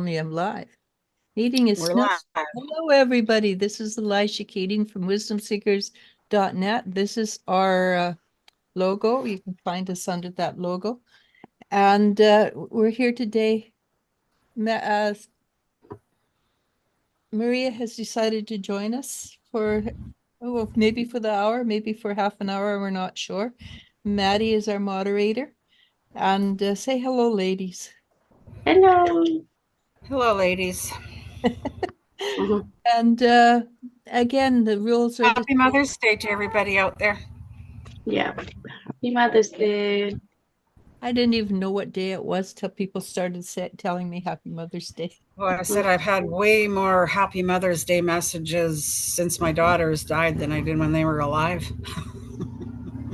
me I'm live. Meeting is We're snow. live. Hello, everybody. This is Eliz-Sha from wisdomseekers.net. This is our logo. You can find us under that logo. And we're here today. Maria has decided to join us for, maybe for the hour, maybe for half an hour. We're not sure. Maddie is our moderator. And say hello, ladies. Hello. Hello, ladies. And again, the rules are Happy Mother's Day to everybody out there. Yeah. Happy Mother's Day. I didn't even know what day it was till people started telling me Happy Mother's Day. Well, I said I've had way more Happy Mother's Day messages since my daughters died than I did when they were alive.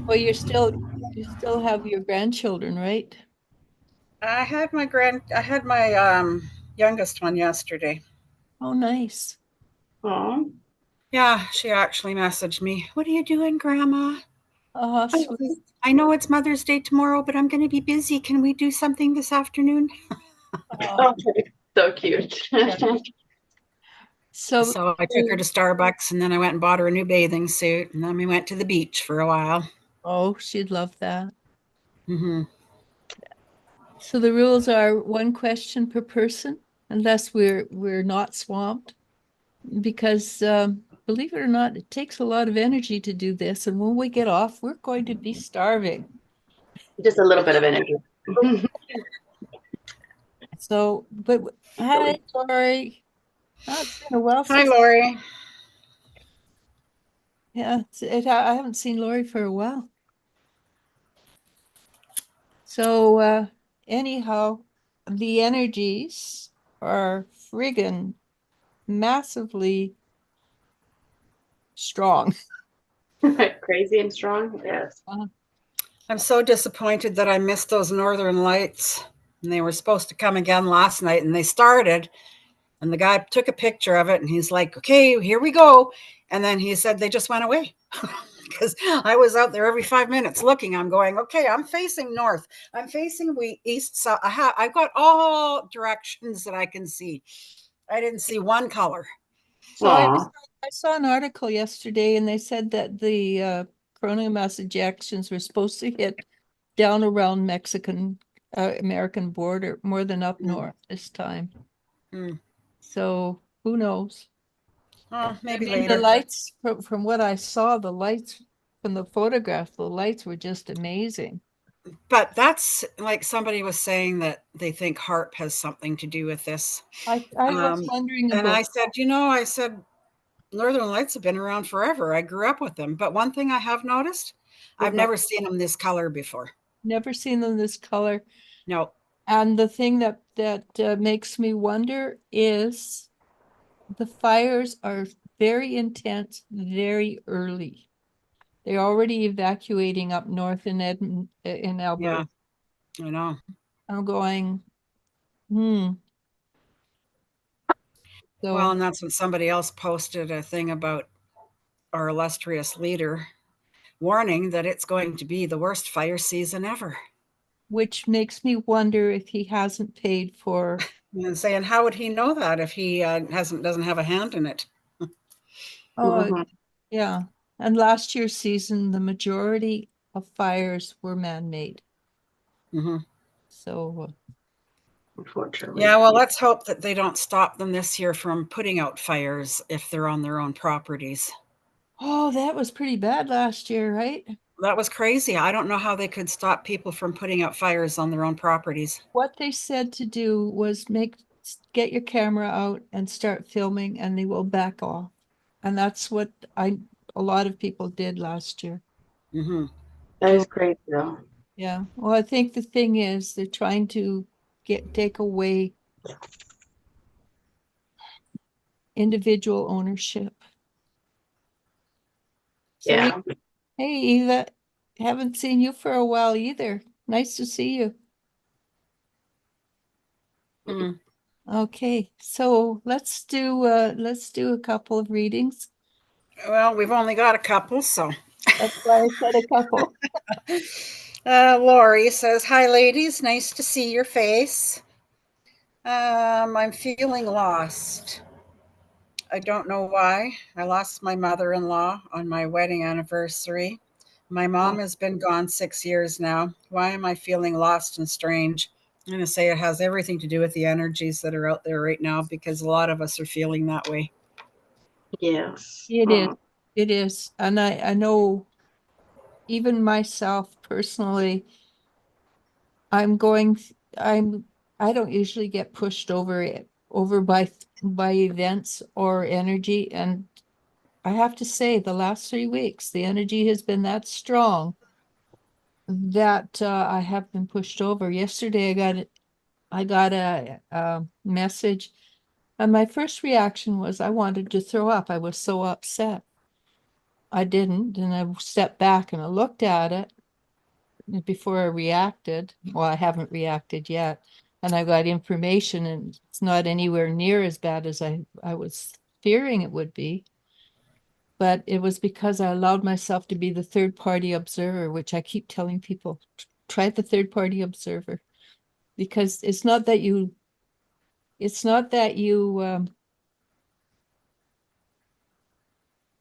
Well, you still have your grandchildren, right? I had my youngest one yesterday. Oh, nice. Oh. Yeah, she actually messaged me. What are you doing, Grandma? Oh, I know it's Mother's Day tomorrow, but I'm going to be busy. Can we do something this afternoon? Oh, so cute. So I took her to Starbucks, and then I went and bought her a new bathing suit, and then we went to the beach for a while. Oh, she'd love that. Mm-hmm. So the rules are one question per person, unless we're not swamped, because believe it or not, it takes a lot of energy to do this, and when we get off, we're going to be starving. Just a little bit of energy. So, but hi, Lori. Oh, it's been a while Hi, since. Lori. Yeah, I haven't seen Lori for a while. So anyhow, the energies are friggin' massively strong. Crazy and strong. Yes. I'm so disappointed that I missed those northern lights. And they were supposed to come again last night, and they started. And the guy took a picture of it, and he's like, okay, here we go. And then he said they just went away. Because I was out there every 5 minutes looking. I'm going, okay, I'm facing north. I'm facing east. So I've got all directions that I can see. I didn't see one color. So I saw an article yesterday, and they said that the coronal mass ejections were supposed to hit down around American border more than up north this time. So who knows? Maybe later. The lights, from what I saw, the lights from the photograph, the lights were just amazing. But that's like somebody was saying that they think HARP has something to do with this. I was wondering about. And I said, Northern Lights have been around forever. I grew up with them. But one thing I have noticed, I've never seen them this color before. Never seen them this color. No. And the thing that makes me wonder is the fires are very intense, very early. They're already evacuating up north in Alberta. Yeah, I know. I'm going, So, well, and that's when somebody else posted a thing about our illustrious leader warning that it's going to be the worst fire season ever. Which makes me wonder if he hasn't paid for. And saying, how would he know that if he doesn't have a hand in it? Oh, yeah. And last year's season, the majority of fires were man-made. So, unfortunately. Yeah, well, let's hope that they don't stop them this year from putting out fires if they're on their own properties. Oh, that was pretty bad last year, right? That was crazy. I don't know how they could stop people from putting out fires on their own properties. What they said to do was get your camera out and start filming, and they will back off. And that's what a lot of people did last year. That is crazy, though. Yeah. Well, I think the thing is they're trying to take away individual ownership. So, yeah. Hey, Eva, haven't seen you for a while either. Nice to see you. Okay, so let's do a couple of readings. Well, we've only got a couple, so that's why I said a couple. Lori says, hi, ladies. Nice to see your face. I'm feeling lost. I don't know why. I lost my mother-in-law on my wedding anniversary. My mom has been gone 6 years now. Why am I feeling lost and strange? I'm going to say it has everything to do with the energies that are out there right now, because a lot of us are feeling that way. Yes. It is. It is. And I know even myself personally, I'm going, I'm, I don't usually get pushed over by events or energy. And I have to say, the last 3 weeks, the energy has been that strong that I have been pushed over. Yesterday, I got a message, and my first reaction was I wanted to throw up. I was so upset. I didn't, and I stepped back and I looked at it before I reacted. Well, I haven't reacted yet, and I got information, and it's not anywhere near as bad as I was fearing it would be. But it was because I allowed myself to be the third party observer, which I keep telling people, try the third party observer, because it's not that you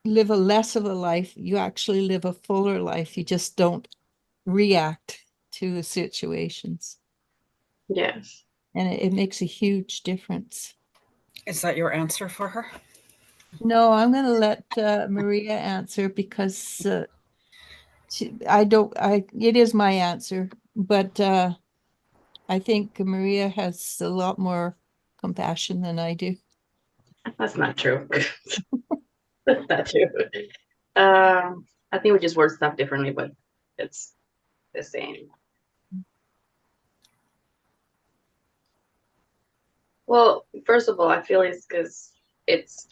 live a less of a life. You actually live a fuller life. You just don't react to the situations. Yes. And it makes a huge difference. Is that your answer for her? No, I'm going to let Maria answer because it is my answer, but I think Maria has a lot more compassion than I do. That's not true. That's not true. I think we just word stuff differently, but it's the same. Well, first of all, I feel it's because it's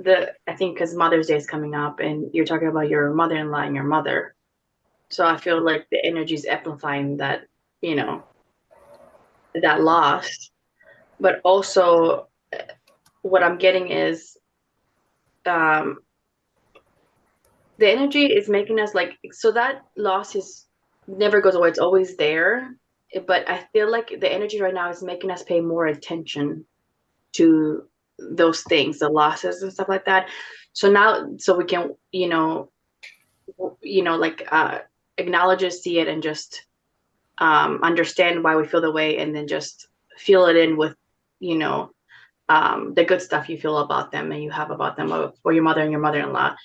I think because Mother's Day is coming up and you're talking about your mother-in-law and your mother. So I feel like the energy is amplifying that, that loss. But also what I'm getting is the energy is making us so that loss is never goes away. It's always there. But I feel like the energy right now is making us pay more attention to those things, the losses and stuff like that. So now, so we can, acknowledge it, see it, and just understand why we feel the way, and then just feel it in with, the good stuff you feel about them and you have about them, or your mother and your mother-in-law.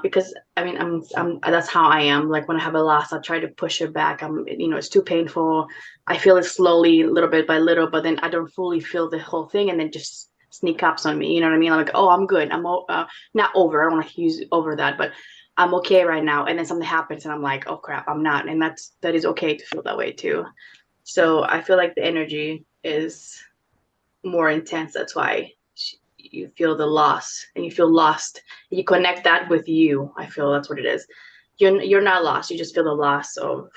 Because I mean, I'm that's how I am. Like when I have a loss, I try to push it back. It's too painful. I feel it slowly, little bit by little, but then I don't fully feel the whole thing, and then just sneak ups on me. You know what I mean? I'm like, oh, I'm good. I'm not over. I don't want to use over that, but I'm okay right now. And then something happens, and I'm like, oh crap, I'm not. And that is okay to feel that way too. So I feel like the energy is more intense. That's why you feel the loss and you feel lost. You connect that with you. I feel that's what it is. You're not lost. You just feel the loss of,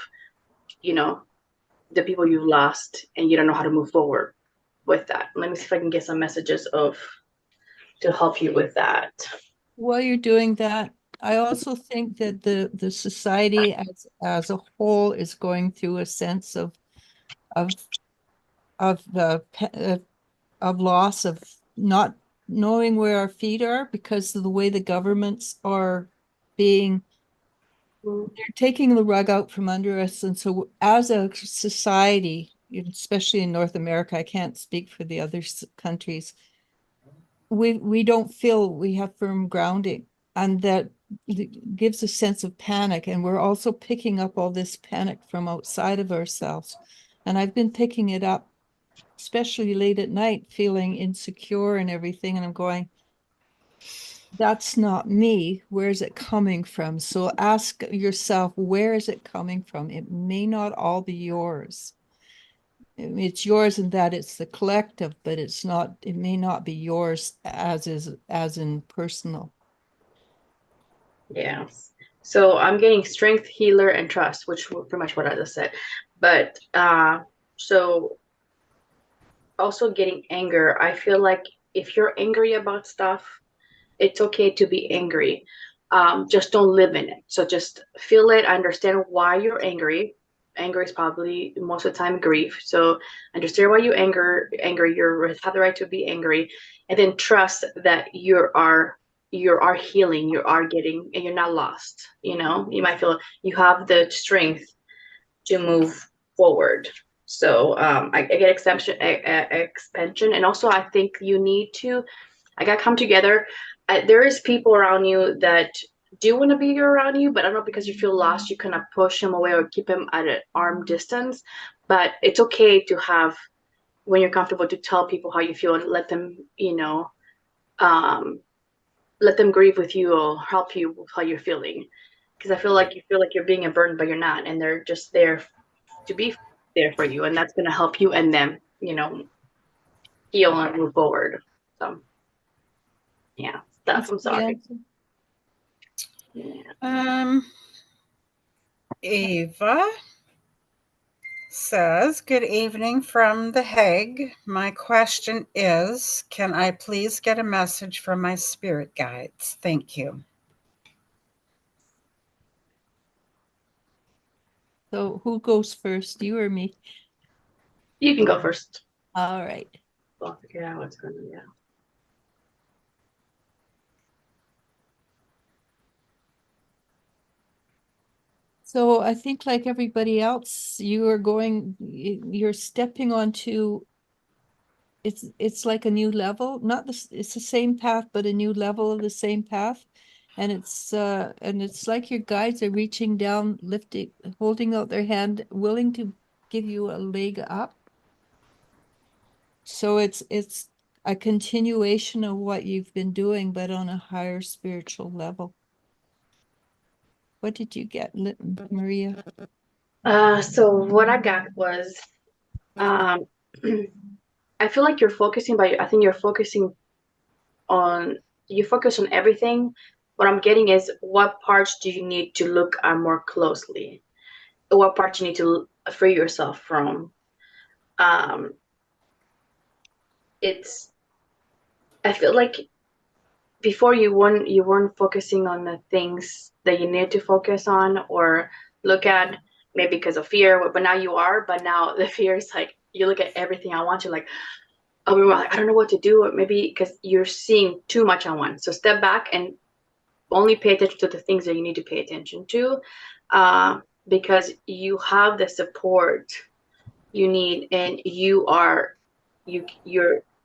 the people you've lost, and you don't know how to move forward with that. Let me see if I can get some messages to help you with that. While you're doing that, I also think that the society as a whole is going through a sense of the of loss, of not knowing where our feet are because of the way the governments are being, they're taking the rug out from under us. And so as a society, especially in North America, I can't speak for the other countries, we don't feel we have firm grounding, and that gives a sense of panic. And we're also picking up all this panic from outside of ourselves. And I've been picking it up, especially late at night, feeling insecure and everything. And I'm going, that's not me. Where is it coming from? So ask yourself, where is it coming from? It may not all be yours. It's yours in that it's the collective, but it may not be yours as in personal. Yeah. So I'm getting strength, healer, and trust, which was pretty much what I just said. But so also getting anger. I feel like if you're angry about stuff, it's okay to be angry. Just don't live in it. So just feel it, understand why you're angry, anger is probably most of the time grief. So understand why you angry. You have the right to be angry, and then trust that you are healing, you are getting, and you're not lost. You know, you might feel you have the strength to move forward. So I get expansion, and also I think you need to, I got to come together. There is people around you that do want to be around you, but I don't know, because you feel lost, you kind of push them away or keep them at an arm distance. But it's okay to have, when you're comfortable, to tell people how you feel and let them, you know, let them grieve with you or help you with how you're feeling. Because I feel like you feel like you're being a burden, but you're not, and they're just there to be there for you, and that's going to help you and them, you know, heal and move forward. So yeah, stuff. I'm sorry. Yeah. Eva says, good evening from The Hague. My question is, can I please get a message from my spirit guides? Thank you. So who goes first, you or me? You can go first. All right. I'll figure out what's going on. Yeah. So I think, like everybody else, you're stepping onto, it's like a new level, not this, it's the same path, but a new level of the same path. And it's like your guides are reaching down, lifting, holding out their hand, willing to give you a leg up. So it's a continuation of what you've been doing, but on a higher spiritual level. What did you get, Maria? So what I got was, I feel like you're focusing, but I think you're focusing on, you focus on everything. What I'm getting is, what parts do you need to look at more closely? What parts you need to free yourself from? It's, I feel like before you weren't focusing on the things that you need to focus on or look at, maybe because of fear, but now you are. But now the fear is like, you look at everything I want, you like, oh, like, I don't know what to do, or maybe because you're seeing too much at once. So step back and only pay attention to the things that you need to pay attention to, because you have the support you need, and you're,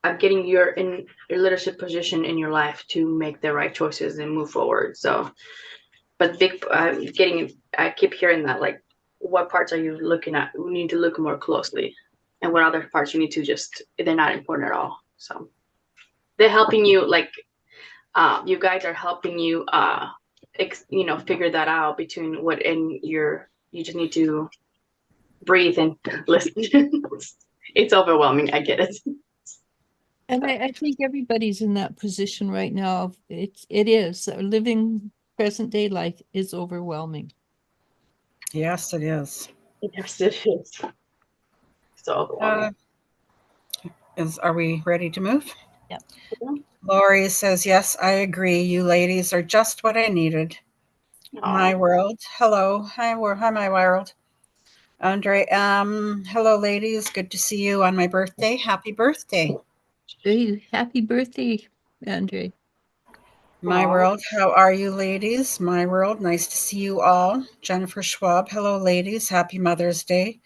I'm getting, you're in your leadership position in your life to make the right choices and move forward. So, but I keep hearing that, like, what parts are you looking at? We need to look more closely, and what other parts you need to just, they're not important at all. So they're helping you, like, you guys are helping you, you know, figure that out between what, and you just need to breathe and listen. It's overwhelming. I get it. And I think everybody's in that position right now. It is living present day life is overwhelming. Yes, it is. Yes, it is. So overwhelming. Are we ready to move? Yep. Lori says, yes, I agree. You ladies are just what I needed. Aww. My world. Hello. Hi, my world. Andre, hello, ladies. Good to see you on my birthday. Happy birthday. Hey, happy birthday, Andre. My Aww. world. How are you, ladies? My world. Nice to see you all. Jennifer Schwab. Hello, ladies. Happy Mother's Day.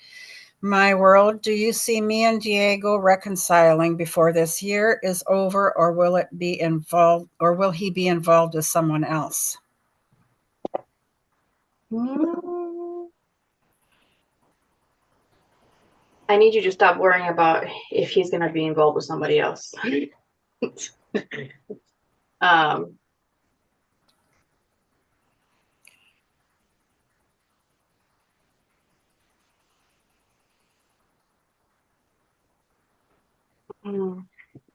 My world. Do you see me and Diego reconciling before this year is over, or will it be involved, or will he be involved with someone else? I need you to stop worrying about if he's gonna be involved with somebody else. um,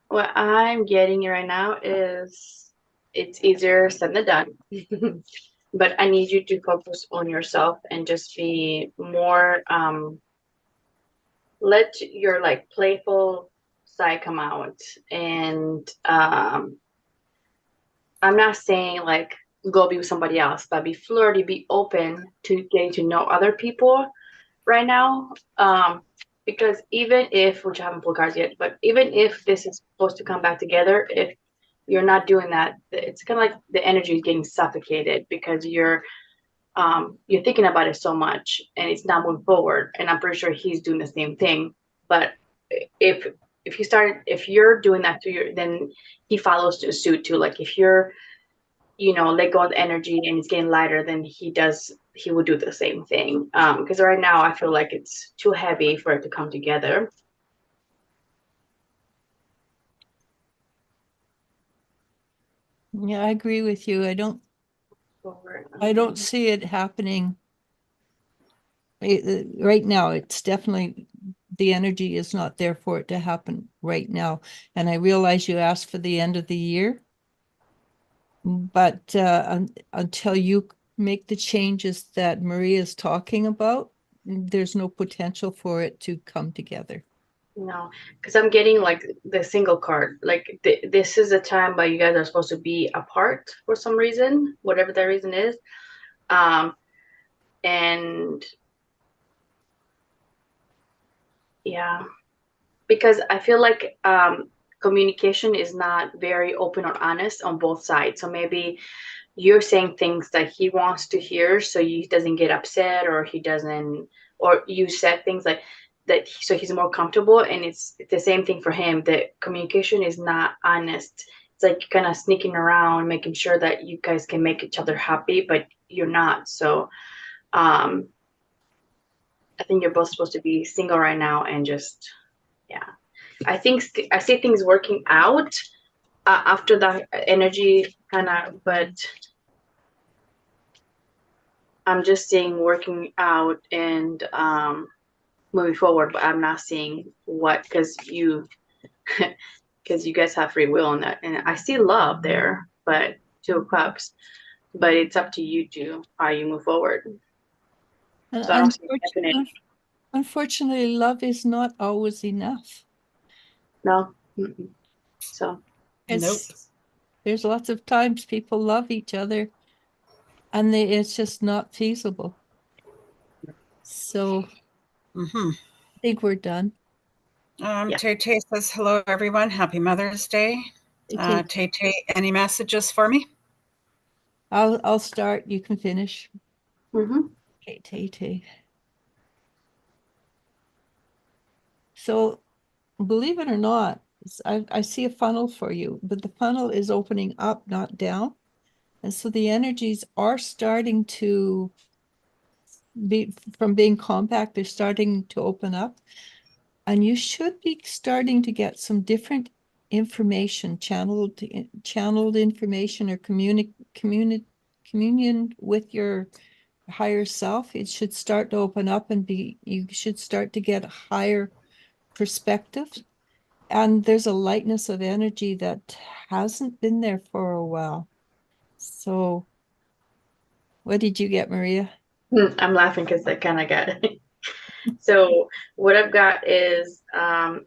what I'm getting right now is, it's easier said than done. But I need you to focus on yourself and just be more, let your, like, playful side come out. And I'm not saying like go be with somebody else, but be flirty, be open to getting to know other people right now. Because even if, which I haven't pulled cards yet, but even if this is supposed to come back together, if you're not doing that, it's kind of like the energy is getting suffocated because you're thinking about it so much and it's not moving forward. And I'm pretty sure he's doing the same thing. But if you're doing that to your, then he follows suit too. Like if you're, let go of the energy and it's getting lighter, then he will do the same thing. Because right now I feel like it's too heavy for it to come together. Yeah, I agree with you. I don't see it happening. Right now, it's definitely, the energy is not there for it to happen right now. And I realize you asked for the end of the year, but until you make the changes that Maria is talking about, there's no potential for it to come together. No, because I'm getting like the single card. Like this is a time where you guys are supposed to be apart for some reason, whatever that reason is. And yeah, because I feel like communication is not very open or honest on both sides. So maybe you're saying things that he wants to hear, so he doesn't get upset, or you said things like that, so he's more comfortable. And it's the same thing for him. That communication is not honest. It's like kind of sneaking around, making sure that you guys can make each other happy, but you're not. So, I think you're both supposed to be single right now, and just, yeah. I think I see things working out after that energy kind of, but I'm just seeing working out and moving forward, but I'm not seeing what, because you guys have free will in that, and I see love there, but 2 of Cups, but it's up to you to how you move forward. So I don't see definite. Unfortunately, love is not always enough. No. Mm-mm. So Nope. There's lots of times people love each other and it's just not feasible. So I think we're done. Tay says, hello, everyone. Happy Mother's Day. Tay, any messages for me? I'll start. You can finish. Okay, Tay. So believe it or not, I see a funnel for you, but the funnel is opening up, not down. And so the energies are starting to be, from being compact, they're starting to open up. And you should be starting to get some different information, channeled information, or communion with your higher self. It should start to open up and you should start to get higher perspective. And there's a lightness of energy that hasn't been there for a while. So what did you get, Maria? I'm laughing because I kind of got it. So what I've got is that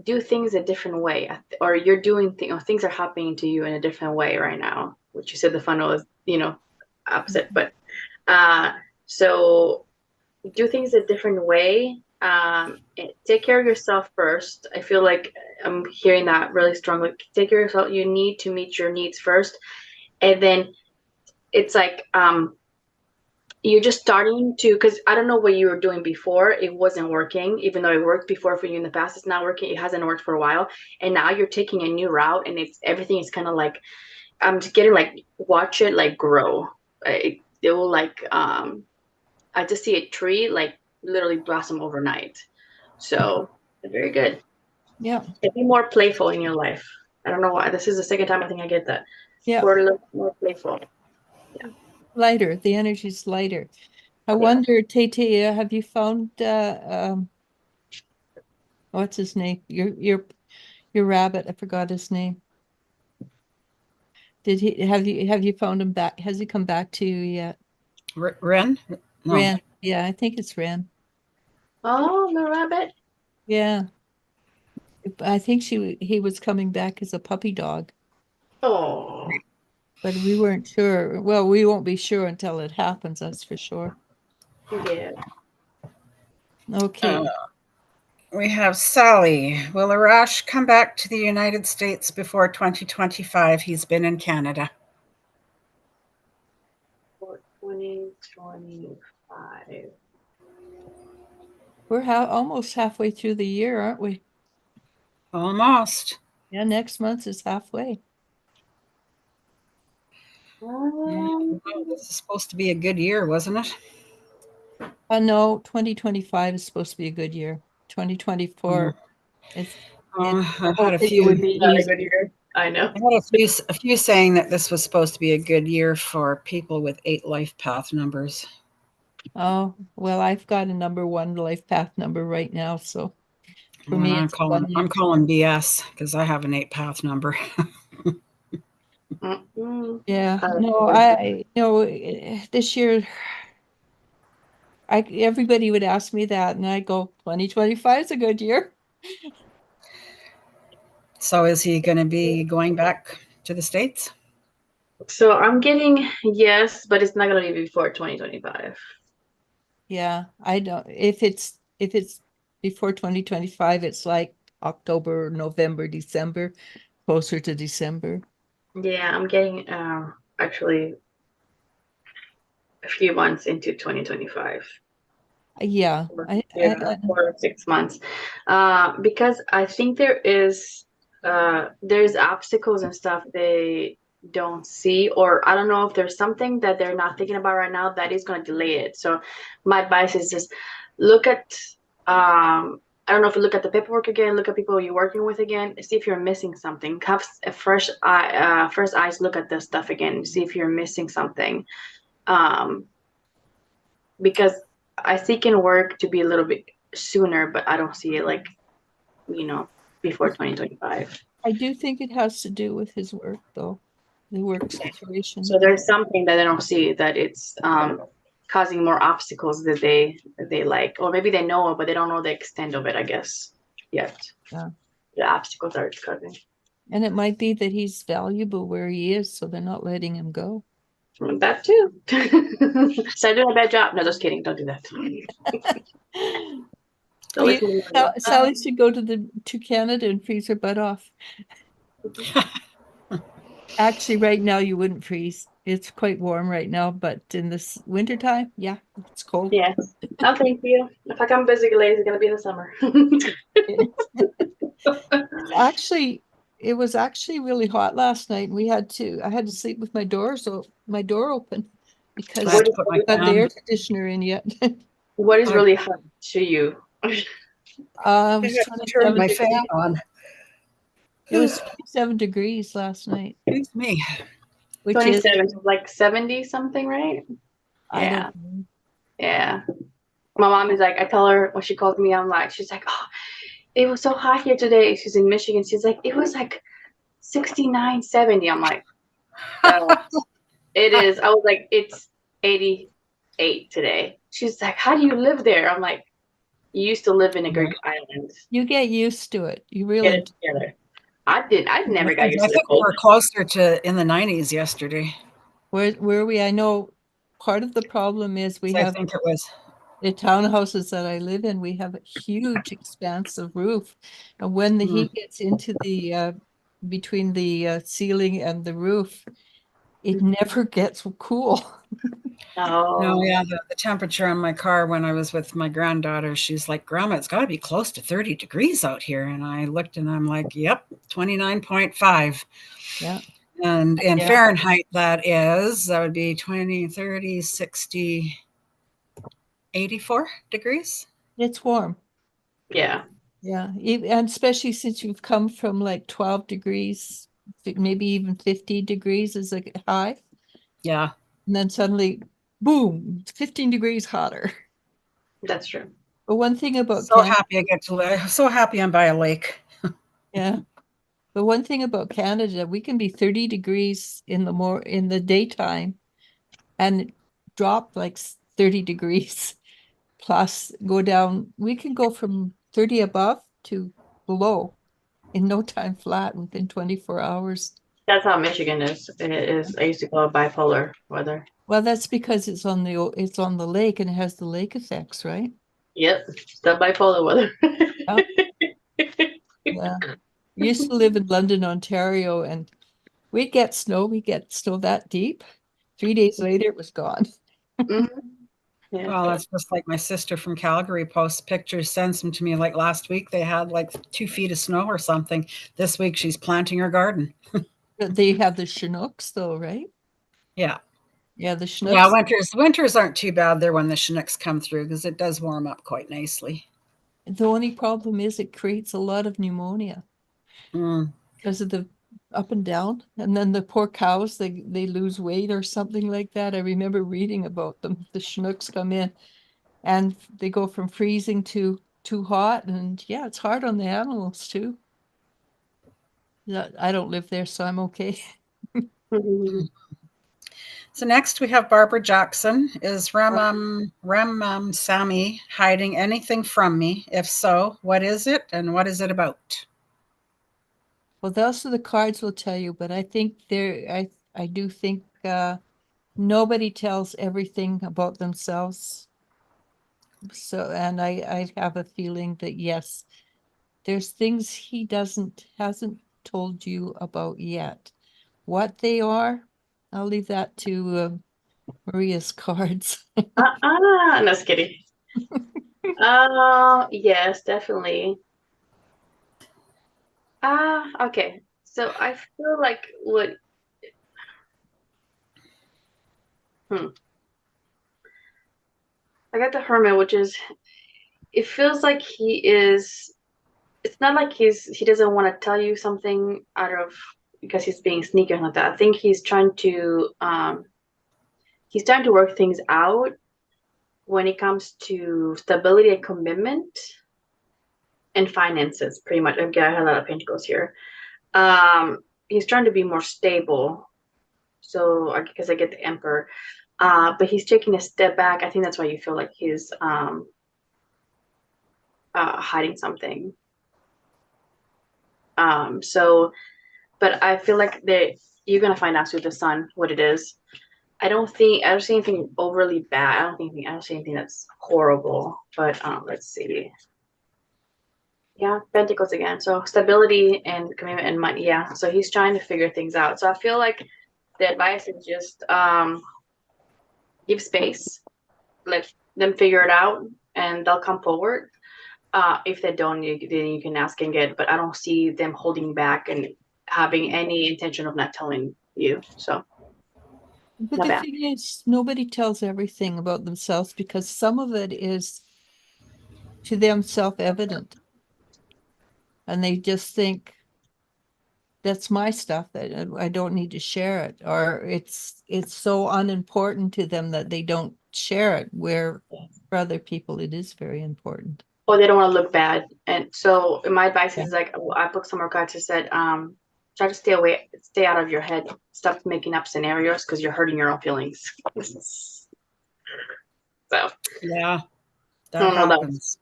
do things a different way, or you're doing things are happening to you in a different way right now, which you said the funnel is, opposite. But so do things a different way. Take care of yourself first. I feel like I'm hearing that really strongly. Take care of yourself. You need to meet your needs first. And then it's like you're just starting to, because I don't know what you were doing before. It wasn't working, even though it worked before for you in the past. It's not working. It hasn't worked for a while, and now you're taking a new route, and everything is kind of like, I'm just getting like, watch it like grow. It will like I just see a tree like literally blossom overnight. So very good. Yeah. Be more playful in your life. I don't know why. This is the second time I think I get that. Yeah. We're a little more playful. Yeah. Lighter. The energy's lighter. I wonder, Tay, have you found what's his name? Your rabbit. I forgot his name. Have you found him back? Has he come back to you yet? Ren? No. Ren. Yeah, I think it's Ren. Oh, the rabbit. Yeah. I think he was coming back as a puppy dog. Oh. But we weren't sure. Well, we won't be sure until it happens, that's for sure. Yeah. Okay. We have Sally. Will Arash come back to the United States before 2025? He's been in Canada. For 2025. We're almost halfway through the year, aren't we? Almost. Yeah, next month is halfway. Um, Oh, this is supposed to be a good year, wasn't it? No, 2025 is supposed to be a good year. 2024 is Oh, I've had a hoping it would few. be not a easy. good year. I know. I had a few saying that this was supposed to be a good year for people with 8 life path numbers. Oh, well, I've got a number 1 life path number right now, so for And me I'm it's calling funny. I'm calling BS because I have an 8 path number. Mm-mm. Yeah, no, this year everybody would ask me that and I go 2025 is a good year. So is he going to be going back to the States? So I'm getting yes, but it's not gonna be before 2025. Yeah, I don't if it's before 2025 it's like October, November, December, closer to December. Yeah, I'm getting actually a few months into 2025. Yeah, Yeah, 4 or 6 months. Because I think there's obstacles and stuff they don't see, or I don't know if there's something that they're not thinking about right now that is going to delay it. So my advice is just look at I don't know if you look at the paperwork again, look at people you're working with again, see if you're missing something. Have a first eyes look at this stuff again, see if you're missing something. Um, because I seek in work to be a little bit sooner, but I don't see it like, you know, before 2025. I do think it has to do with his work though, the work situation. So there's something that I don't see that it's causing more obstacles that they like, or maybe they know it, but they don't know the extent of it, I guess, yet. Yeah. The obstacles are it's causing. And it might be that he's valuable where he is, so they're not letting him go. That too. So I doing a bad job. No, just kidding. Don't do that. Don't listen to me. Sally should go to Canada and freeze her butt off. Actually, right now you wouldn't freeze. It's quite warm right now, but in this wintertime, yeah, it's cold. Yeah. No, thank you. If I come busy, it's gonna be in the summer. Actually, it was actually really hot last night. I had to sleep with my door open because I I had to What put my got the fan. air conditioner in yet. what is I really hot to you? It I was had to turn 27 my fan degrees. on. It was 27 degrees last night, Excuse me. which is 27, like 70 something, right? I Yeah. don't know. Yeah. My mom is like, I tell her when she calls me, I'm like, she's like, oh, it was so hot here today. She's in Michigan. She's like, it was like 69, 70. I'm like, it is. I was like, it's 88 today. She's like, how do you live there? I'm like, you used to live in a Greek island. You get used to it. You Get really it together. I never got used I to the think we cold. were closer to in the 90s yesterday. Where we I know part of the problem is we I have think it was. the townhouses that I live in, we have a huge expansive roof. And when the heat gets into the between the ceiling and the roof, it never gets cool. No, Oh, yeah, the temperature on my car when I was with my granddaughter, she's like, Grandma, it's got to be close to 30 degrees out here. And I looked and I'm like, yep, 29.5. Yeah. And in Yeah. Fahrenheit, that would be 20, 30, 60, 84 degrees. It's warm. yeah. Yeah. And especially since you've come from like 12 degrees, maybe even 50 degrees is a high. Yeah. And then suddenly, boom, 15 degrees hotter. That's true. But one thing about So Canada, happy I get to live. So happy I'm by a lake. yeah. But one thing about Canada, we can be 30 degrees in the daytime and drop like 30 degrees plus go down. We can go from 30 above to below in no time flat within 24 hours. That's how Michigan is. It is. I used to call it bipolar weather. Well, that's because it's on the lake and it has the lake effects, right? Yep, the bipolar weather. Oh, yeah. We used to live in London, Ontario, and we'd get snow. We get snow that deep. 3 days later, it was gone. Mhm. Yeah. Well, that's just like my sister from Calgary posts pictures, sends them to me. Like last week, they had like 2 feet of snow or something. This week, she's planting her garden. They have the Chinooks, though, right? Yeah. Yeah, the Yeah, Chinooks. winters aren't too bad there when the Chinooks come through because it does warm up quite nicely. The only problem is it creates a lot of pneumonia Mm. because of the up and down. And then the poor cows, they lose weight or something like that. I remember reading about them. The Chinooks come in and they go from freezing to too hot. And yeah, it's hard on the animals too. Yeah, I don't live there, so I'm okay. Mhm. So next we have Barbara Jackson. Is Sammy hiding anything from me? If so, what is it and what is it about? Well, those are the cards will tell you, but I think I do think nobody tells everything about themselves. So, and I have a feeling that yes, there's things he hasn't told you about yet. What they are, I'll leave that to Maria's cards. No, just kidding. Yes, definitely. Okay. So I feel like hmm. I got the Hermit, which is, it feels like it's not like he doesn't want to tell you something out of, because he's being sneaky or like that. I think he's trying to work things out when it comes to stability and commitment and finances, pretty much. Again, I have a lot of pentacles here. He's trying to be more stable. So because I get the Emperor. But he's taking a step back. I think that's why you feel like he's hiding something. So, but I feel like you're gonna find out through the Sun what it is. I don't see anything overly bad. I don't see anything that's horrible. But let's see. Yeah, Pentacles again. So stability and commitment and money. Yeah. So he's trying to figure things out. So I feel like the advice is just give space, let them figure it out, and they'll come forward. If they don't, then you can ask and get. But I don't see them holding back and having any intention of not telling you. So But not the bad. thing is, nobody tells everything about themselves because some of it is to them self-evident. And they just think that's my stuff that I don't need to share it, or it's so unimportant to them that they don't share it, where for other people it is very important. Or they don't want to look bad. And so my advice Yeah. is like, I booked some more cards that said, try to stay out of your head. Stop making up scenarios because you're hurting your own feelings. So Yeah, I that don't know that. happens.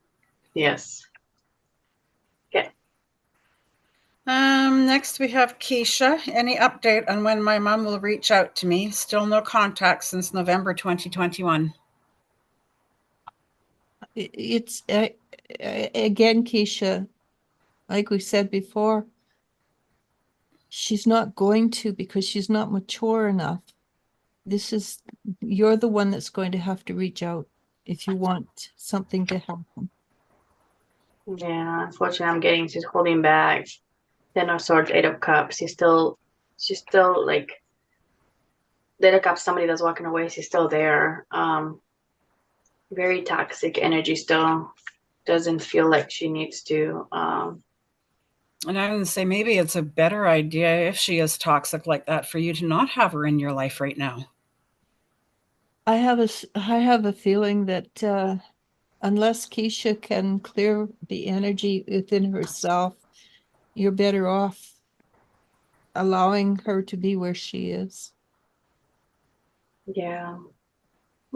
Yes. Okay. Next we have Keisha. Any update on when my mom will reach out to me? Still no contact since November 2021. It's again, Keisha, like we said before, she's not going to because she's not mature enough. You're the one that's going to have to reach out if you want something to happen. Yeah, unfortunately, I'm getting she's holding back. Ten of Swords, Eight of Cups. She's still like the Eight of Cups. Somebody that's walking away. She's still there. Very toxic energy still. Doesn't feel like she needs to. And I would say maybe it's a better idea if she is toxic like that for you to not have her in your life right now. I have a feeling that unless Keisha can clear the energy within herself, you're better off allowing her to be where she is. Yeah.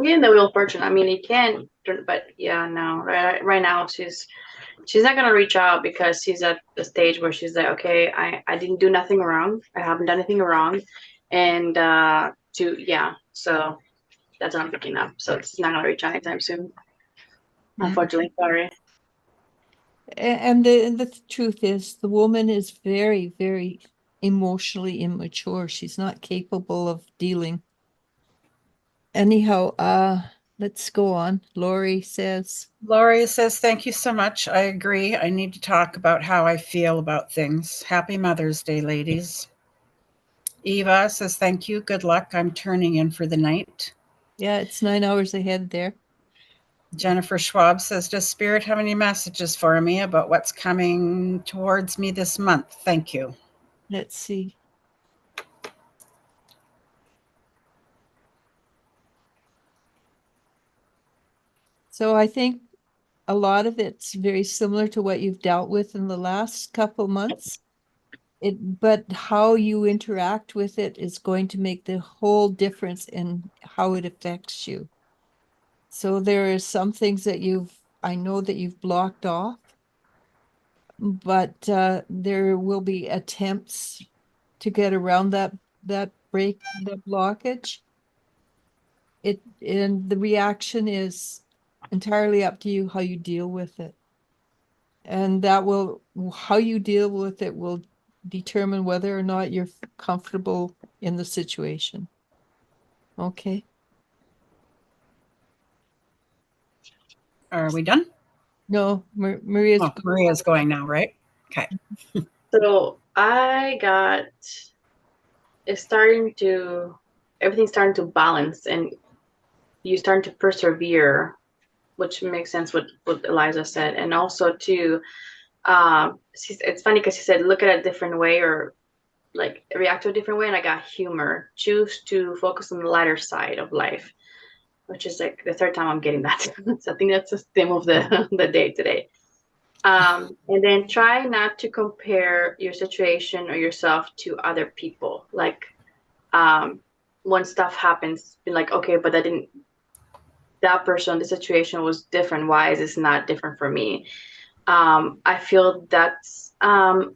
Yeah, the Wheel of Fortune. I mean, it can, but yeah, no. Right now, she's not gonna reach out because she's at the stage where she's like, okay, I didn't do nothing wrong. I haven't done anything wrong, and so that's what I'm picking up. So she's not gonna reach out anytime soon. Unfortunately, sorry. And the truth is, the woman is very, very emotionally immature. She's not capable of dealing. Anyhow, let's go on. Lori says, Laurie says, thank you so much. I agree. I need to talk about how I feel about things. Happy Mother's Day, ladies. Eva says, thank you. Good luck. I'm turning in for the night. yeah, it's 9 hours ahead there. Jennifer Schwab says, does Spirit have any messages for me about what's coming towards me this month? Thank you. Let's see. So I think a lot of it's very similar to what you've dealt with in the last couple months. But how you interact with it is going to make the whole difference in how it affects you. So there are some things that I know that you've blocked off, but there will be attempts to get around that blockage. And the reaction is entirely up to you how you deal with it. And how you deal with it will determine whether or not you're comfortable in the situation. Okay. Are we done? No, Maria's. Oh, Maria's going now, right? Okay. So everything's starting to balance, and you starting to persevere, which makes sense what Eliza said. And also too, it's funny because she said look at it a different way, or like react to a different way, and I got humor. Choose to focus on the lighter side of life, which is like the third time I'm getting that. So I think that's the theme of the day today. And then try not to compare your situation or yourself to other people. Like when stuff happens, be like, okay, but that person, the situation was different. Why is this not different for me? I feel that's like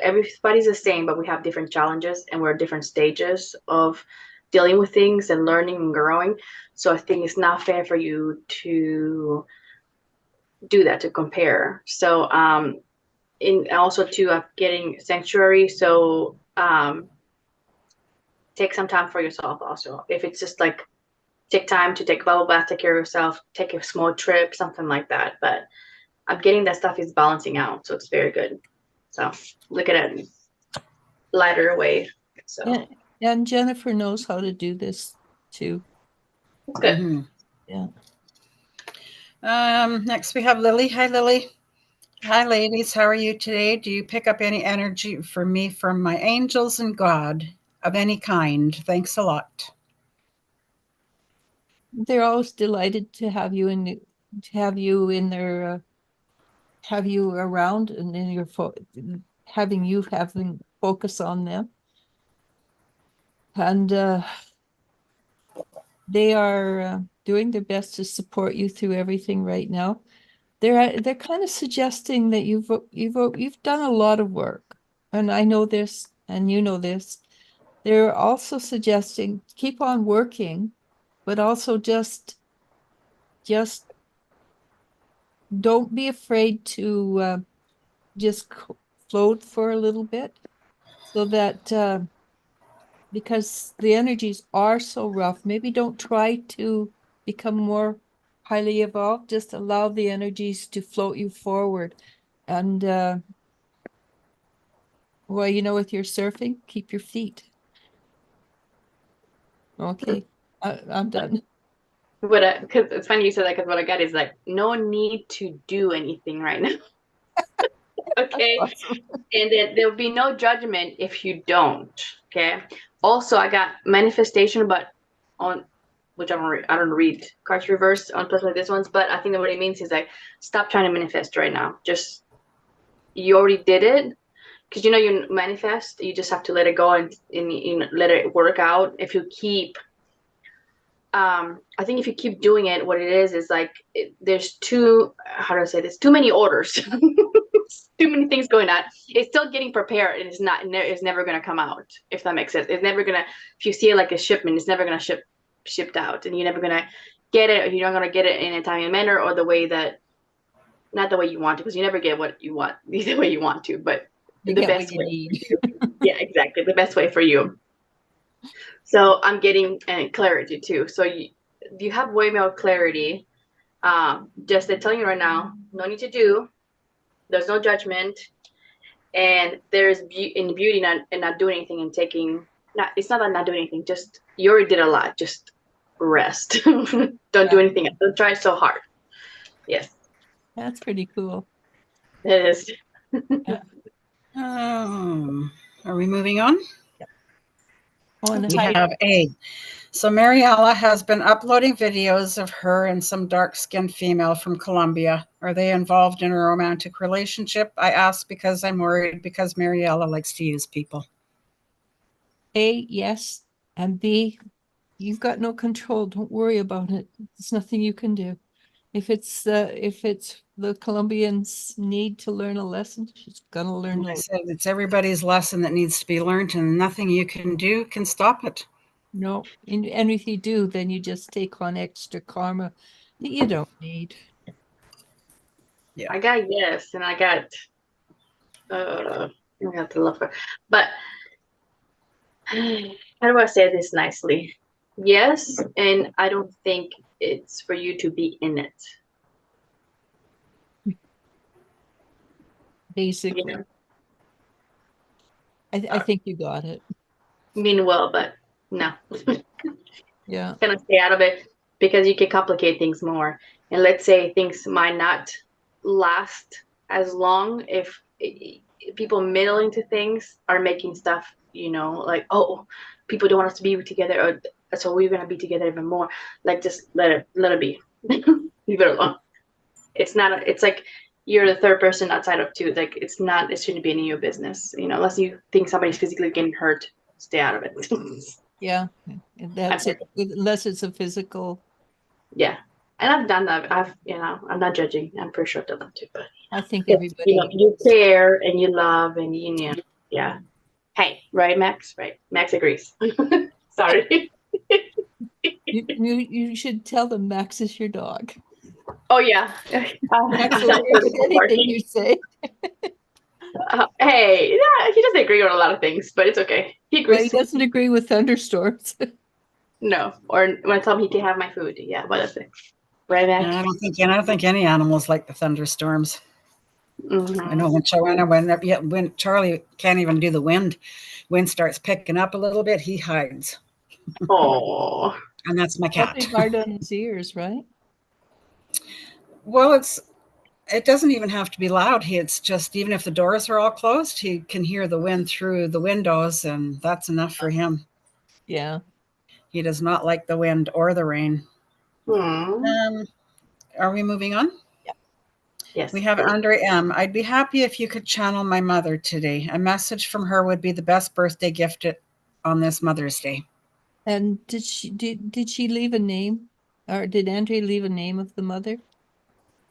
everybody's the same, but we have different challenges and we're at different stages of dealing with things and learning and growing. So I think it's not fair for you to do that, to compare. So in also to getting sanctuary. So take some time for yourself also. If it's just like take time to take a bubble bath, take care of yourself, take a small trip, something like that. But I'm getting that stuff is balancing out, so it's very good. So look at it lighter way. So and Jennifer knows how to do this too. it's good. Mm-hmm. Yeah. Next we have Lily. Hi, Lily. Hi, ladies. How are you today? Do you pick up any energy for me from my angels and God of any kind? Thanks a lot. They're always delighted to have you in their have you around, and then having focus on them. And they are doing their best to support you through everything right now. They're kind of suggesting that you've done a lot of work, and I know this, and you know this. They're also suggesting keep on working, but also just don't be afraid to just float for a little bit, so that because the energies are so rough, maybe don't try to become more highly evolved. Just allow the energies to float you forward. And well, with your surfing, keep your feet. Okay, I'm done. But because it's funny you said that, because what I got is like no need to do anything right now. Okay. Awesome. And then there'll be no judgment if you don't. Okay. Also, I got manifestation, but on which I don't read cards reverse on plus like this ones, but I think that what it means is like stop trying to manifest right now. Just you already did it, because you manifest. You just have to let it go and let it work out. If you keep I think if you keep doing it, what it is like there's too, how do I say this? Too many orders, too many things going on. It's still getting prepared, and it's never going to come out. If that makes sense, it's never gonna. If you see it like a shipment, it's never going to shipped out, and you're never going to get it. Or you're not going to get it in a timely manner or the way that, not the way you want to, because you never get what you want the way you want to, but You the get best what you way. need. Yeah, exactly, the best way for you. So I'm getting clarity too. So you have way more clarity. Just they're telling you right now, no need to do. There's no judgment, and there's in beauty and not doing anything and taking. Not it's not that not doing anything. Just you already did a lot. Just rest. Don't do anything else. Don't try so hard. Yes, That's pretty cool. it is. Are we moving on? On We have A. So Mariella has been uploading videos of her and some dark-skinned female from Colombia. Are they involved in a romantic relationship? I ask because I'm worried because Mariella likes to use people. A, yes, and B, you've got no control. Don't worry about it. There's nothing you can do. If it's the Colombians need to learn a lesson, she's gonna learn I a said it's everybody's lesson that needs to be learned, and nothing you can do can stop it. no. And if you do, then you just take on extra karma that you don't need. Yeah. I got yes, and I got I have to love her, but how do I say this nicely? Yes, and I don't think it's for you to be in it. Basically, You know? I think you got it. Mean well, but no. Yeah. Kind of stay out of it because you can complicate things more. And let's say things might not last as long if people middling to things are making stuff, like, oh, people don't want us to be together, or so we're gonna be together even more. Like, just let it be. Leave it alone. It's like you're the third person outside of two. Like, it shouldn't be any of your business. Unless you think somebody's physically getting hurt, stay out of it. Yeah, that's it. Unless it's a physical. Yeah, and I've done that. I'm not judging. I'm pretty sure I've done that too. But I think everybody. you care and you love and yeah. Hey, right, Max? Right, Max agrees. Sorry. You should tell them Max is your dog. Oh yeah. Max will agree with anything you say. Hey, yeah, he doesn't agree on a lot of things, but it's okay. He agrees. Well, he doesn't agree with thunderstorms. No, or when I tell him he can have my food. Yeah, what is it? Right, Max? I don't think any animals like the thunderstorms. Mm-hmm. I know when Charlie can't even do the wind starts picking up a little bit, he hides. Oh, and that's my cat. Something hard on his ears, right? Well, it doesn't even have to be loud. It's just even if the doors are all closed, he can hear the wind through the windows, and that's enough for him. Yeah. He does not like the wind or the rain. Are we moving on? Yeah. Yes. We have Andre M. I'd be happy if you could channel my mother today. A message from her would be the best birthday gift on this Mother's Day. And did she leave a name, or did Andre leave a name of the mother?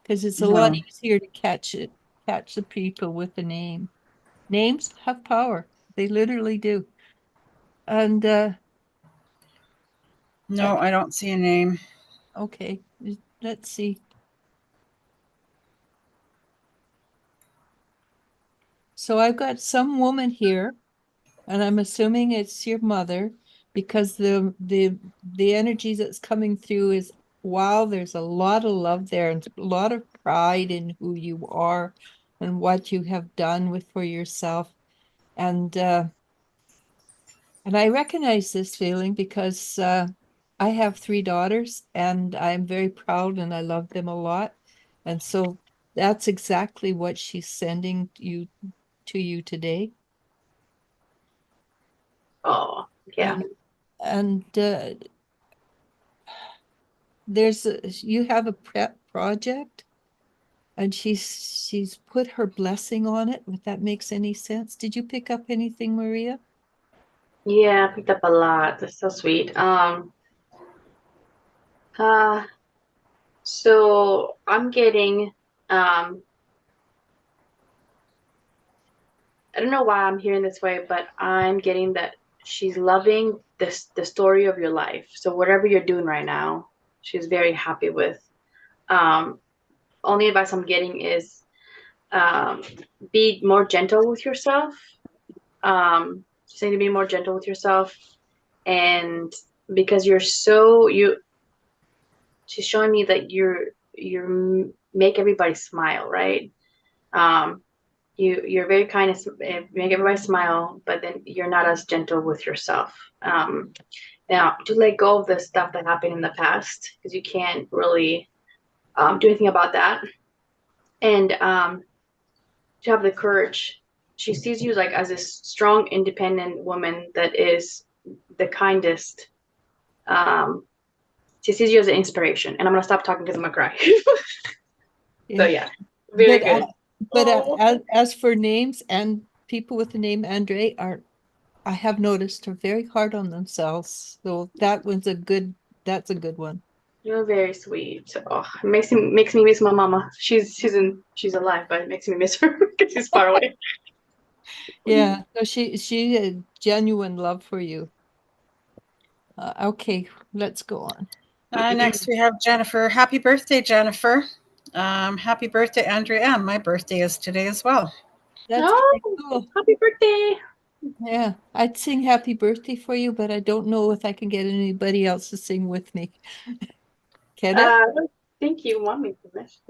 Because it's a lot easier to catch the people with the name. Names have power. They literally do. And no, I don't see a name. Okay, let's see. So I've got some woman here, and I'm assuming it's your mother, because the energy that's coming through is, wow, there's a lot of love there and a lot of pride in who you are and what you have done for yourself. And I recognize this feeling because I have 3 daughters, and I'm very proud and I love them a lot. And so that's exactly what she's sending to you today. Oh, yeah. And you have a prep project, and she's put her blessing on it, if that makes any sense. Did you pick up anything, Maria? Yeah, I picked up a lot. That's so sweet. So I'm getting, I don't know why I'm hearing this way, but I'm getting that she's loving the story of your life. So whatever you're doing right now, she's very happy with. Only advice I'm getting is be more gentle with yourself. Just need to be more gentle with yourself, and because she's showing me that you make everybody smile, right? You're very kind and make everybody smile, but then you're not as gentle with yourself. Now to let go of the stuff that happened in the past, because you can't really do anything about that, and to have the courage. She sees you like as this strong, independent woman that is the kindest. She sees you as an inspiration, and I'm gonna stop talking because I'm gonna cry. So yeah, very good. As for names, and people with the name Andre I have noticed, are very hard on themselves. So that's a good one. You're very sweet. Oh, it makes me miss my mama. She's alive, but it makes me miss her because she's far away. Yeah, so she a genuine love for you. Okay, let's go on. Next we have Jennifer. Happy birthday, Jennifer. Happy birthday, Andrea. My birthday is today as well. That's pretty cool. Happy birthday. Yeah, I'd sing happy birthday for you, but I don't know if I can get anybody else to sing with me. Can I? I don't think you want me to miss.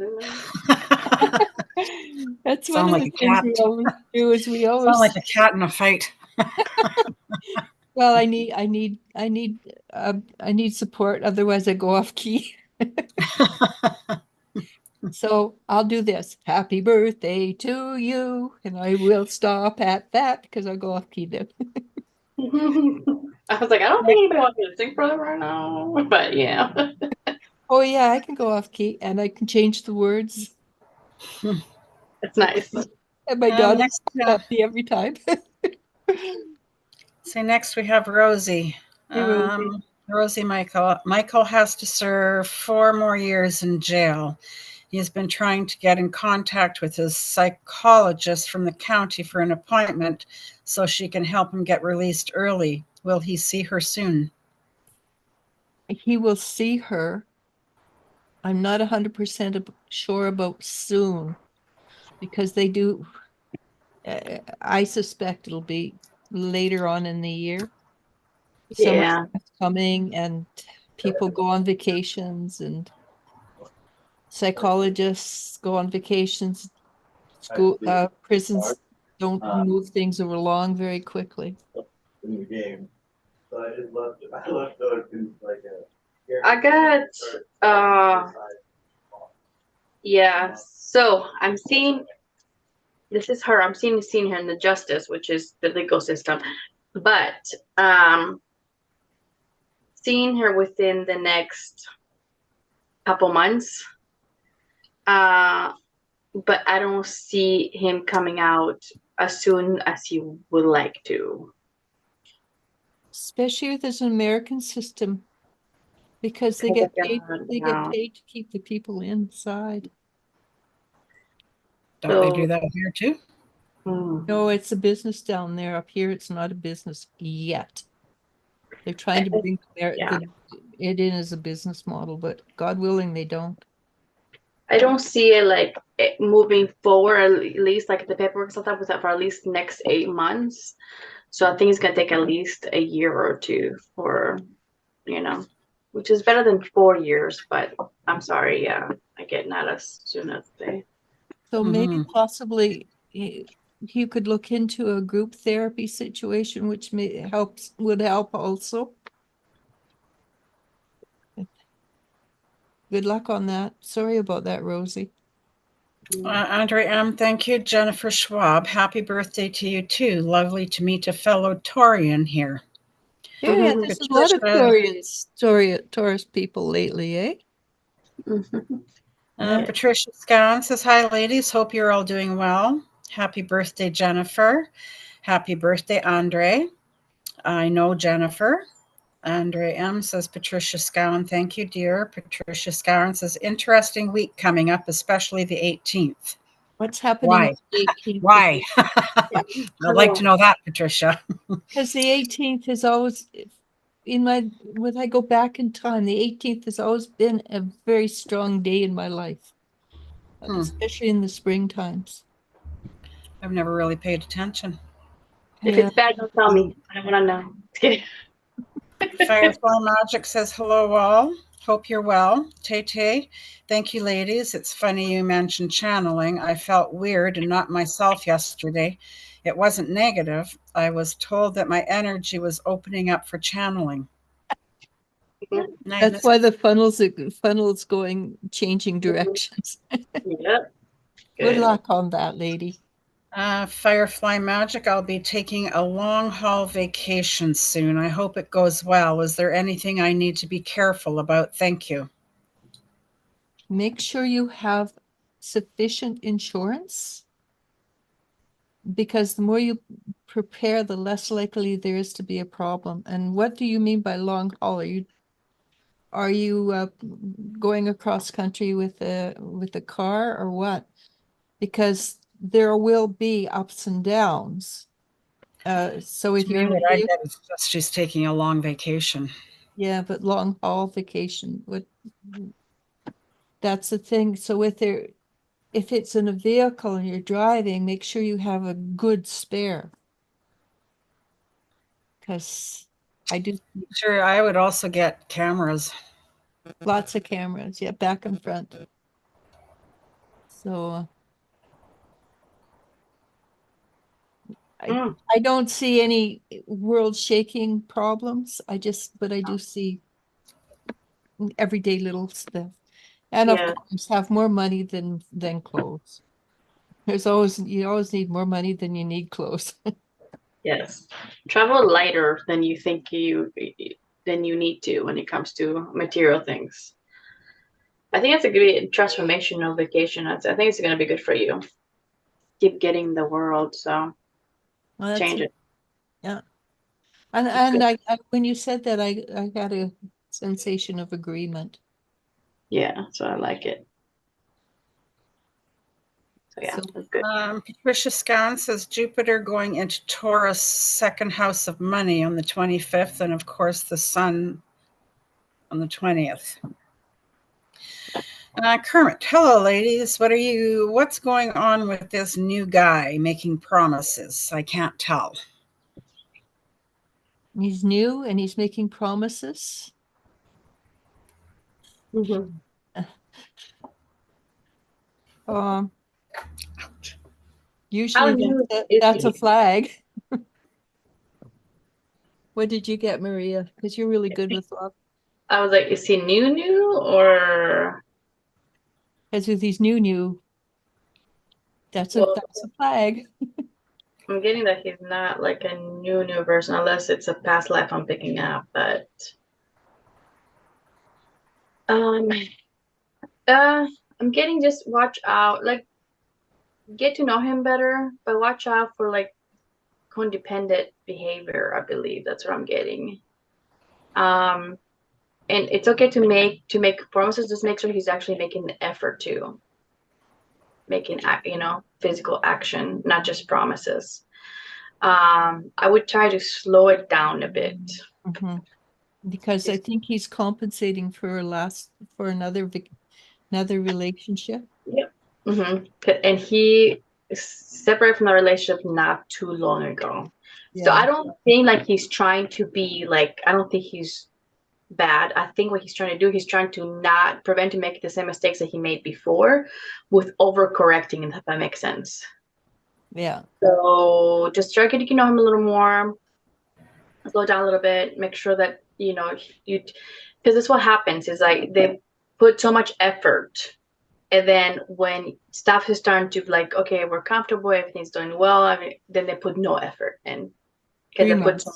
That's Sound one of like the a things cat. we always do is we always Sound like a cat in a fight. well, I need support, otherwise I go off key. So I'll do this. Happy birthday to you, and I will stop at that because I'll go off key then. I was like, I don't think anybody wants me to sing for them right now, but yeah. Oh yeah, I can go off key and I can change the words. It's nice. And my daughter stops me every time. So next we have Rosie. Rosie Michael. Michael has to serve 4 more years in jail. He's been trying to get in contact with his psychologist from the county for an appointment so she can help him get released early. Will he see her soon? He will see her. I'm not 100% sure about soon because they do. I suspect it'll be later on in the year. Yeah. Summer's coming and people go on vacations and psychologists go on vacations. Prisons don't move things along very quickly. In the game. So I just left it. I left those like a. I got yeah. So I'm seeing this is her. I'm seeing her in the justice, which is the legal system. But seeing her within the next couple months. But I don't see him coming out as soon as he would like to. Especially if there's an American system, because they get paid to keep the people inside. Don't they do that here too? No, it's a business down there. Up here, it's not a business yet. They're trying to bring it in as a business model, but God willing, they don't. I don't see it like moving forward, at least like the paperwork stuff was that for at least next 8 months. So I think it's gonna take at least a year or two for, which is better than 4 years, but I'm sorry, yeah, I get not as soon as they. So maybe possibly you could look into a group therapy situation, which would help also. Good luck on that. Sorry about that, Rosie. Andre M., thank you. Jennifer Schwab, happy birthday to you too. Lovely to meet a fellow Taurian here. Yeah, there's a lot of Taurus people lately, eh? Patricia Scown says, hi, ladies. Hope you're all doing well. Happy birthday, Jennifer. Happy birthday, Andre. I know Jennifer. Andre M. says, Patricia Scowen, thank you, dear. Patricia Scowen says, interesting week coming up, especially the 18th. What's happening Why? on the 18th? Why? I'd like to know that, Patricia. Because the 18th has always, when I go back in time, the 18th has always been a very strong day in my life, especially in the spring times. I've never really paid attention. If Yeah. it's bad, don't tell me. I don't want to know. Just kidding. Firefly Magic says, hello all. Hope you're well. Tay, thank you, ladies. It's funny you mentioned channeling. I felt weird and not myself yesterday. It wasn't negative. I was told that my energy was opening up for channeling. That's why the funnel's changing directions. Yeah. Good luck on that, lady. Firefly Magic, I'll be taking a long haul vacation soon. I hope it goes well. Is there anything I need to be careful about? Thank you. Make sure you have sufficient insurance, because the more you prepare, the less likely there is to be a problem. And what do you mean by long haul? Are you going across country with a car or what? Because there will be ups and downs. So if you're in what I get is just she's taking a long vacation. Yeah, but long haul vacation that's the thing. So if it's in a vehicle and you're driving, make sure you have a good spare. Because I do Sure, I would also get cameras. lots of cameras, yeah, back and front. So I don't see any world shaking problems. But I do see everyday little stuff. And of course have more money than clothes. You always need more money than you need clothes. Yes. Travel lighter than you think you need to when it comes to material things. I think it's a good transformational vacation. I think it's going to be good for you. Keep getting the world, so change it. Yeah. And I when you said that, I got a sensation of agreement. Yeah, so I like it. So yeah, that's good. Patricia Scan says Jupiter going into Taurus, second house of money on the 25th, and of course the sun on the 20th. Kermit, hello ladies. What's going on with this new guy making promises? I can't tell. He's new and he's making promises. Usually that's a flag. What did you get, Maria? Because you're really good with love. I was like, is he new or? Because with these new, that's a flag. I'm getting that he's not like a new person, unless it's a past life I'm picking up. But I'm getting, just watch out, like get to know him better, but watch out for like codependent behavior. I believe that's what I'm getting. And it's okay to make promises. Just make sure he's actually making the effort to making physical action, not just promises. I would try to slow it down a bit. Because I think he's compensating for another relationship. Yep. And he separated from the relationship not too long ago. Yeah. So I don't think like he's trying to be like, I don't think he's bad. I think what he's trying to do, he's trying to not prevent him making the same mistakes that he made before with overcorrecting, if that makes sense. Yeah. So just try to get to know him a little more, slow down a little bit, make sure that, because this what happens is like they put so much effort, and then when stuff is starting to like, okay, we're comfortable, everything's doing well, then they put no effort in, because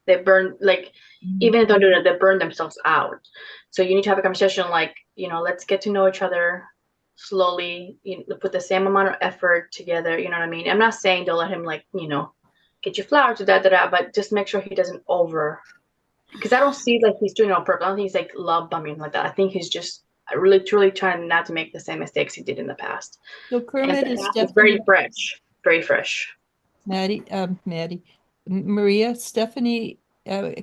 they burn, like, even if they don't do that, they burn themselves out. So you need to have a conversation like, let's get to know each other slowly, put the same amount of effort together, you know what I mean? I'm not saying don't let him like, get you flowers, but just make sure he doesn't over because I don't see like he's doing it on purpose. I don't think he's like love bombing like that. I think he's just really truly trying not to make the same mistakes he did in the past. So And Kermit the is past is very Stephanie, fresh, very fresh. Maddie, Maria, Stephanie,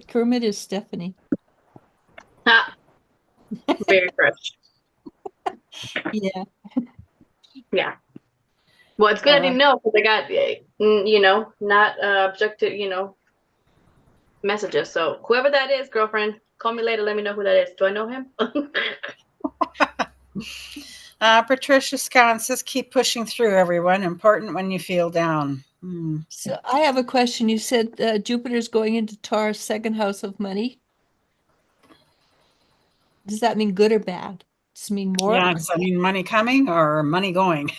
Kermit is Stephanie. Ah, very fresh. Yeah. Yeah. Well, it's good I didn't Alright. know because I got, you know, not objective, you know, messages. So whoever that is, girlfriend, call me later. Let me know who that is. Do I know him? Patricia Scowen says, keep pushing through, everyone. Important when you feel down. So I have a question. You said Jupiter's going into Taurus, second house of money. Does that mean good or bad? Does it mean more? Yeah, does that mean money coming or money going?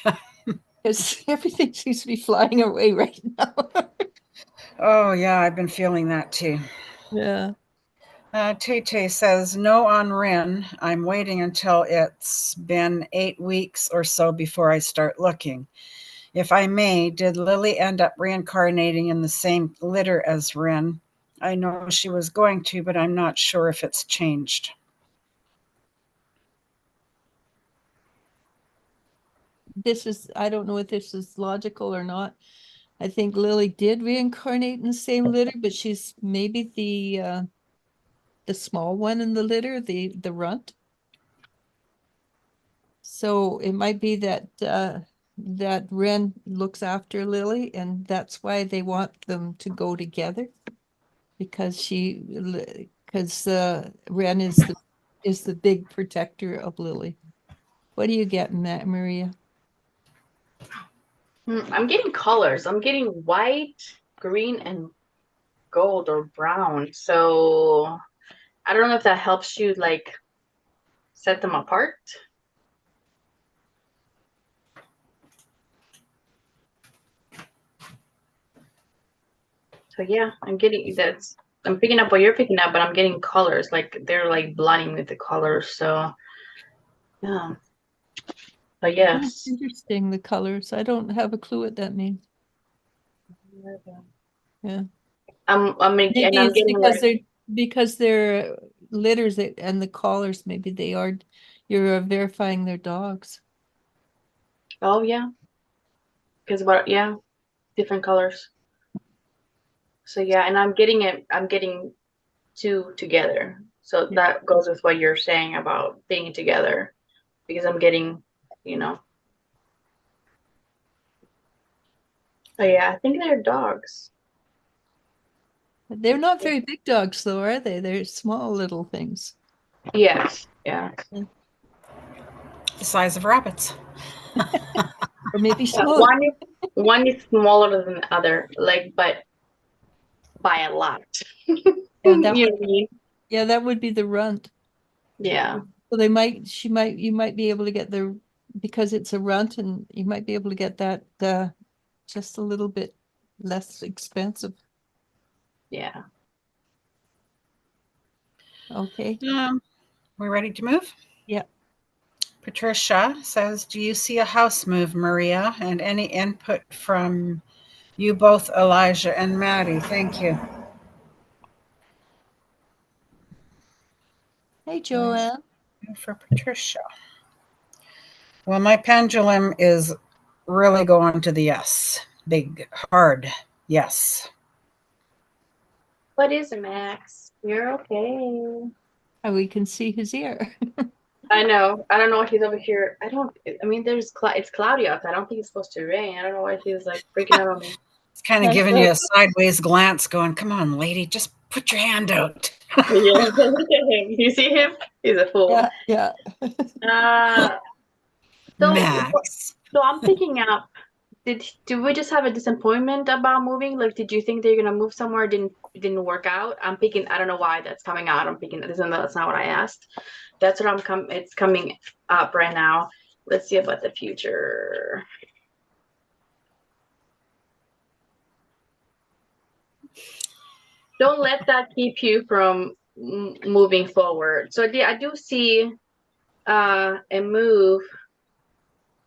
Because everything seems to be flying away right now. Oh, yeah, I've been feeling that too. Yeah. Tay says, no on Rin. I'm waiting until it's been 8 weeks or so before I start looking. If I may, did Lily end up reincarnating in the same litter as Rin? I know she was going to, but I'm not sure if it's changed. I don't know if this is logical or not. I think Lily did reincarnate in the same litter, but she's maybe the small one in the litter, the runt. So it might be that that Ren looks after Lily, and that's why they want them to go together, because Ren is the big protector of Lily. What do you get in that, Maria? I'm getting colors. I'm getting white, green, and gold or brown. So I don't know if that helps you like set them apart. So yeah, I'm picking up what you're picking up, but I'm getting colors. Like they're like blinding with the colors. So yeah. But That's yes. interesting, the colors. I don't have a clue what that means. Yeah. I'm Maybe and I'm it's getting like because they're litters and the collars, maybe you're verifying their dogs. oh yeah. Because yeah, different colors. So yeah, and I'm getting two together. So that goes with what you're saying about being together. Because I'm getting, you know. Oh yeah, I think they're dogs. They're not very big dogs though, are they? They're small little things. Yes, yeah. The size of rabbits. Or maybe Yeah, smaller. one is smaller than the other, like but by a lot. Yeah, You know what I mean? yeah, that would be the runt. Yeah. So you might be able to get because it's a runt, and you might be able to get that just a little bit less expensive. Yeah. Okay. We're ready to move? Yeah. Patricia says, do you see a house move, Maria? And any input from you both, Elijah and Maddie? Thank you. Hey, Joanne. For Patricia. Well, my pendulum is really going to the yes. Big, hard yes. What is it, Max? You're okay. And we can see his ear. I know. I don't know why he's over here. I mean, it's cloudy outside. I don't think it's supposed to rain. I don't know why he's like freaking out on me. It's kind of giving you a sideways glance going, come on, lady, just put your hand out. Yeah. You see him? He's a fool. Yeah, yeah. Max. So I'm picking up. Do we just have a disappointment about moving? Like, did you think they're gonna move somewhere? Didn't work out? I'm picking. I don't know why that's coming out. I'm picking. That's not what I asked. That's what It's coming up right now. Let's see about the future. Don't let that keep you from moving forward. So I do see a move.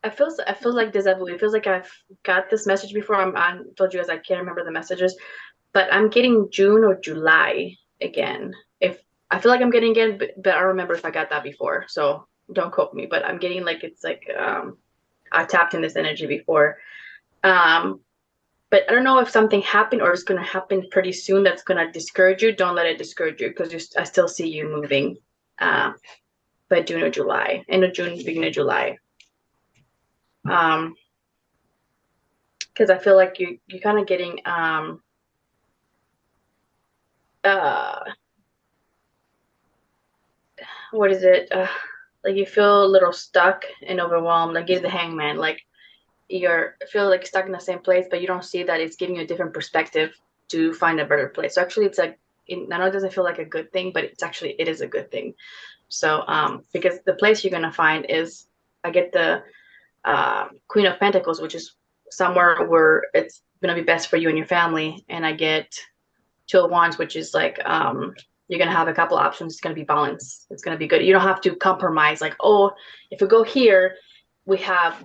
It feels like deja vu. It feels like I've got this message before. I told you guys I can't remember the messages, but I'm getting June or July again. I feel like I'm getting it, but I don't remember if I got that before. So don't quote me, but I'm getting like it's like I tapped in this energy before. But I don't know if something happened or it's gonna happen pretty soon that's gonna discourage you. Don't let it discourage you because I still see you moving. By June or July, end of June, beginning of July. Because I feel like you're kind of getting what is it? Like you feel a little stuck and overwhelmed. Like you're the hangman. Like you're feel like stuck in the same place, but you don't see that it's giving you a different perspective to find a better place. So actually, it's like I know it doesn't feel like a good thing, but it is a good thing. So because the place you're gonna find is I get the Queen of Pentacles, which is somewhere where it's gonna be best for you and your family, and I get Two of Wands, which is like you're gonna have a couple options. It's gonna be balanced. It's gonna be good. You don't have to compromise. Like, oh, if we go here, we have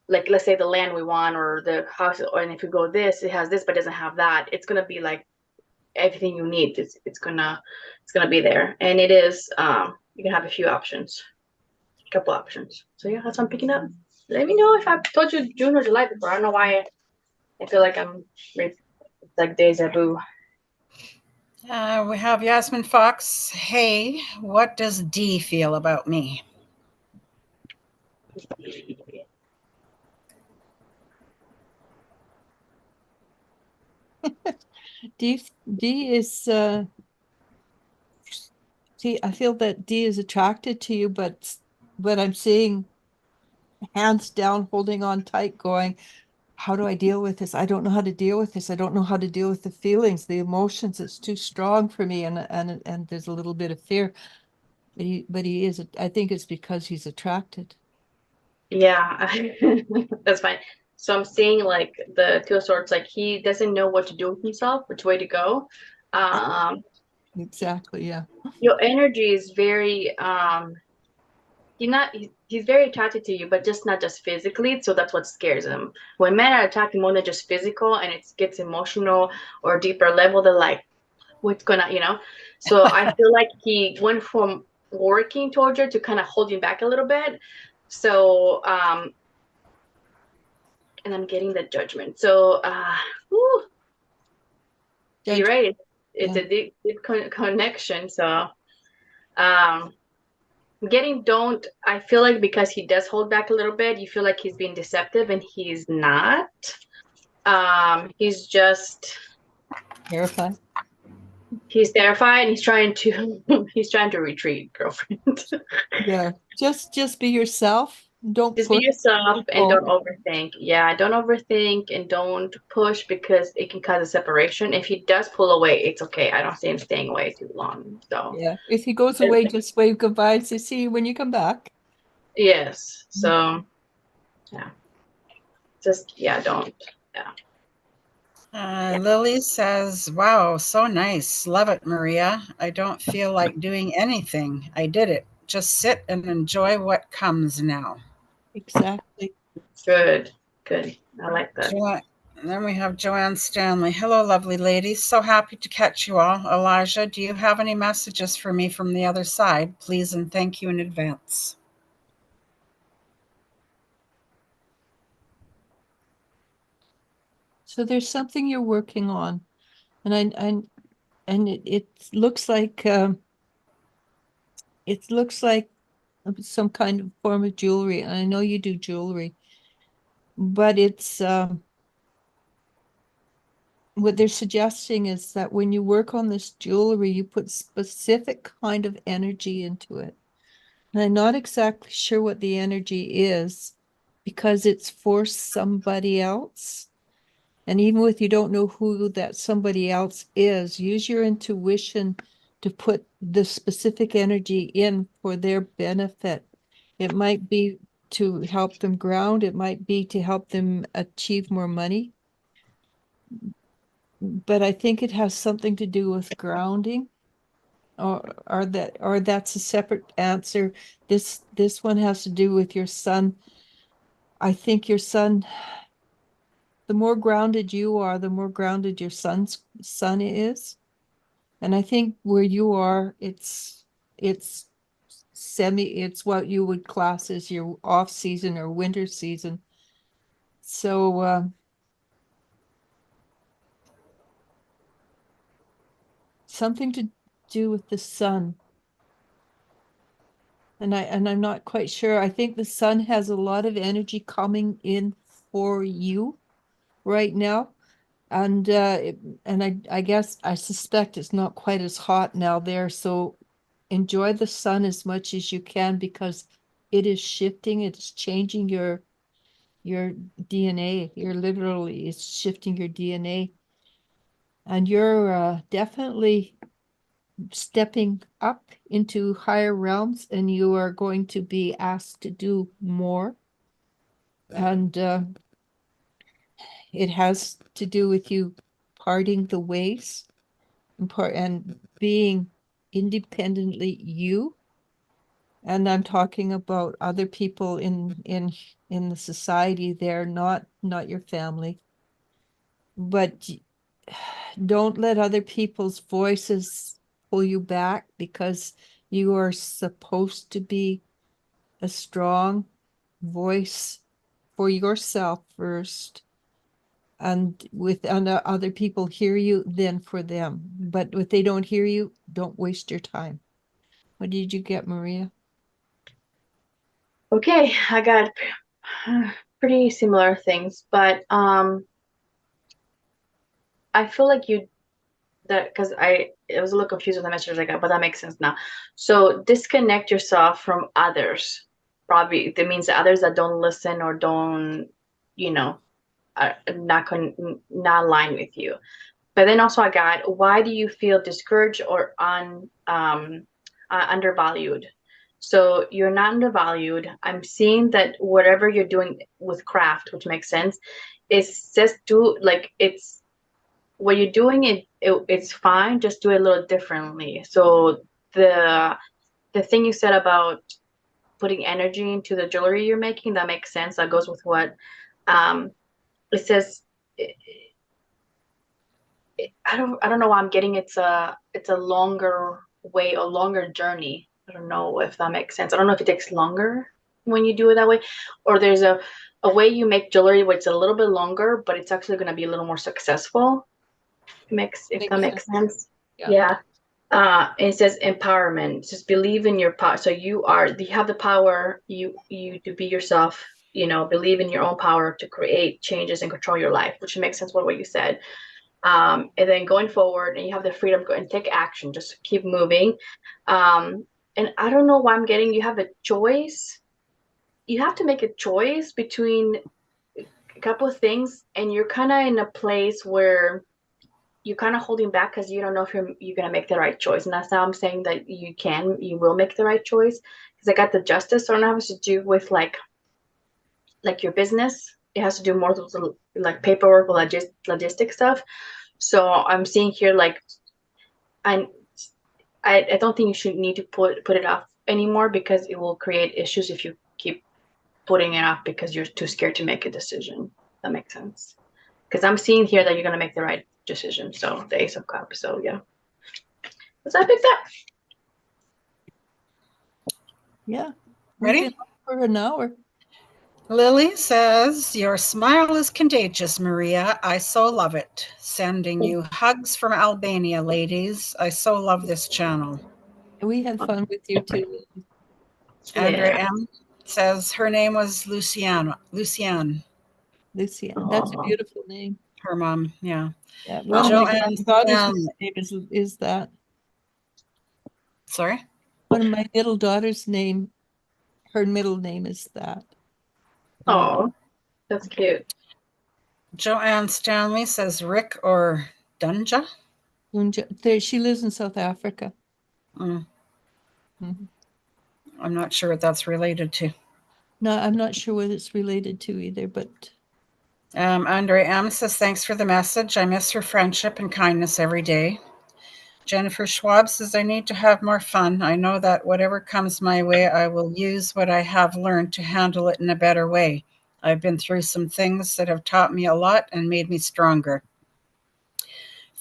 like let's say the land we want or the house, and if we go this, it has this but doesn't have that. It's gonna be like everything you need. It's gonna be there, and it is. You can have a few options, a couple options. So yeah, that's what I'm picking up. Let me know if I've told you June or July before. I don't know why I feel like it's like deja vu. We have Yasmin Fox. Hey, what does D feel about me? D is see, I feel that D is attracted to you, but I'm seeing hands down, holding on tight, going, how do I deal with this? I don't know how to deal with this. I don't know how to deal with the feelings, the emotions. It's too strong for me, and there's a little bit of fear. But he is. I think it's because he's attracted. Yeah, that's fine. So I'm seeing like the Two of Swords, like he doesn't know what to do with himself, which way to go. Exactly. Yeah. Your energy is very he's very attracted to you, but just not just physically. So that's what scares him. When men are attracted more than just physical and it gets emotional or deeper level, they're like, what's gonna, So I feel like he went from working towards you to kind of holding back a little bit. So and I'm getting the Judgment. So you're right. It's a deep connection. So I feel like because he does hold back a little bit, you feel like he's being deceptive and he's not. He's just Terrified. he's terrified and he's trying to retreat, girlfriend. Yeah. Just be yourself. Don't Just be push. yourself and don't overthink. Yeah, don't overthink and don't push because it can cause a separation. If he does pull away, it's okay. I don't see him staying away too long. So Yeah. If he goes away, just wave goodbye and say, see you when you come back. yes. So yeah. Just don't. Yeah. Lily says, wow, so nice. Love it, Maria. I don't feel like doing anything. I did it. Just sit and enjoy what comes now. Exactly. Good. I like that. And then we have Joanne Stanley. Hello, lovely ladies. So happy to catch you all. Elijah, do you have any messages for me from the other side? Please and thank you in advance. So there's something you're working on, and it looks like some kind of form of jewelry. And I know you do jewelry, but it's what they're suggesting is that when you work on this jewelry, you put specific kind of energy into it. And I'm not exactly sure what the energy is because it's for somebody else. And even if you don't know who that somebody else is, use your intuition to put the specific energy in for their benefit. It might be to help them ground. It might be to help them achieve more money. But I think it has something to do with grounding. Or that's a separate answer. This one has to do with your son. I think your son, the more grounded you are, the more grounded your son is. And I think where you are, it's it's what you would class as your off season or winter season. So something to do with the sun. And I'm not quite sure. I think the sun has a lot of energy coming in for you right now. And I guess I suspect it's not quite as hot now there. So enjoy the sun as much as you can, because it is shifting, it's changing your DNA. You're literally, it's shifting your DNA. And you're definitely stepping up into higher realms, and you are going to be asked to do more. And it has to do with you parting the ways and being independently you. And I'm talking about other people in the society there, not your family. But don't let other people's voices pull you back, because you are supposed to be a strong voice for yourself first, and other people hear you, then for them. But if they don't hear you, don't waste your time. What did you get, Maria? Okay, I got pretty similar things, but I feel like because I was a little confused with the message I got, but that makes sense now. So disconnect yourself from others. Probably that means the others that don't listen or don't, are not align with you. But then also I got, why do you feel discouraged or undervalued? So you're not undervalued. I'm seeing that whatever you're doing with craft, which makes sense, is just it's what you're doing, it's fine, just do it a little differently. So the thing you said about putting energy into the jewelry you're making, that makes sense. That goes with what it says. I don't know why I'm getting it's a longer way, a longer journey. I don't know if that makes sense. I don't know if it takes longer when you do it that way, or there's a way you make jewelry where it's a little bit longer, but it's actually going to be a little more successful. If that makes sense. Yeah. It says empowerment. Just believe in your power. So you have the power, you to be yourself, believe in your own power to create changes and control your life, which makes sense with what you said. And then going forward, and you have the freedom to go and take action, just keep moving. And I don't know why I'm getting, you have a choice. You have to make a choice between a couple of things, and you're kind of in a place where you're kind of holding back because you don't know if you're going to make the right choice. And that's how I'm saying that you will make the right choice, because I got the justice. So I don't have to do with like your business. It has to do more with like paperwork, logistic stuff. So I'm seeing here, like, I don't think you should need to put it off anymore, because it will create issues if you keep putting it off because you're too scared to make a decision. That makes sense. Because I'm seeing here that you're going to make the right decision. So the Ace of Cups. So yeah. What's I picked up? Yeah. Ready? For an hour. Lily says, your smile is contagious, Maria. I so love it. Sending you hugs from Albania, ladies. I so love this channel. We had fun with you too. Andrea M says her name was Luciane. Luciane. That's a beautiful name. Her mom, yeah. Yeah. One of my daughters' name is that. Sorry? One of my little daughter's name, her middle name is that. Oh, that's cute. Joanne Stanley says Rick or Dunja. She lives in South Africa. I'm not sure what that's related to. No, I'm not sure what it's related to either, but Andre M says, thanks for the message. I miss her friendship and kindness every day. Jennifer Schwab says, I need to have more fun. I know that whatever comes my way, I will use what I have learned to handle it in a better way. I've been through some things that have taught me a lot and made me stronger.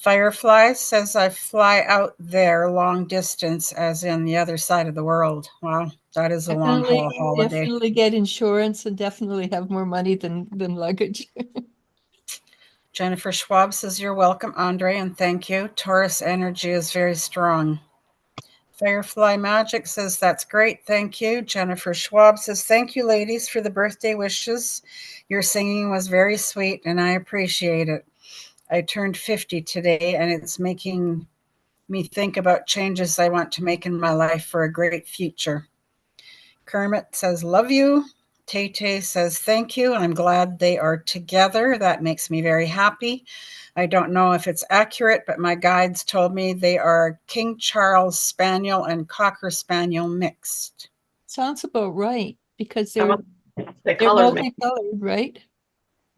Firefly says I fly out there long distance, as in the other side of the world. Wow, that is a long haul holiday. Definitely get insurance and definitely have more money than luggage. Jennifer Schwab says you're welcome, Andre, and thank you. Taurus energy is very strong. Firefly Magic says that's great, thank you. Jennifer Schwab says thank you, ladies, for the birthday wishes. Your singing was very sweet, and I appreciate it. I turned 50 today, and it's making me think about changes I want to make in my life for a great future. Kermit says, love you. Tay says, thank you. I'm glad they are together. That makes me very happy. I don't know if it's accurate, but my guides told me they are King Charles Spaniel and Cocker Spaniel mixed. Sounds about right, because they're color multicolored, right?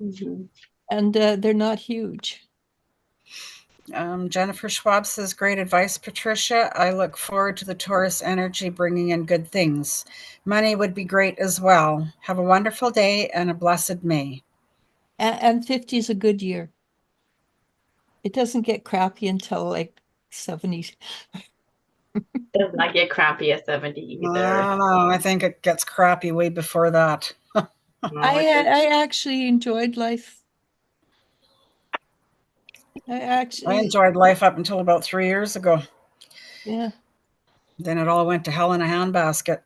Mm-hmm. And they're not huge. Jennifer Schwab says, great advice, Patricia. I look forward to the Taurus energy bringing in good things. Money would be great as well. Have a wonderful day and a blessed May. And 50 is a good year. It doesn't get crappy until like 70. Does not get crappy at 70 either. I think it gets crappy way before that. I actually enjoyed life. I enjoyed life up until about 3 years ago. Yeah. Then it all went to hell in a handbasket.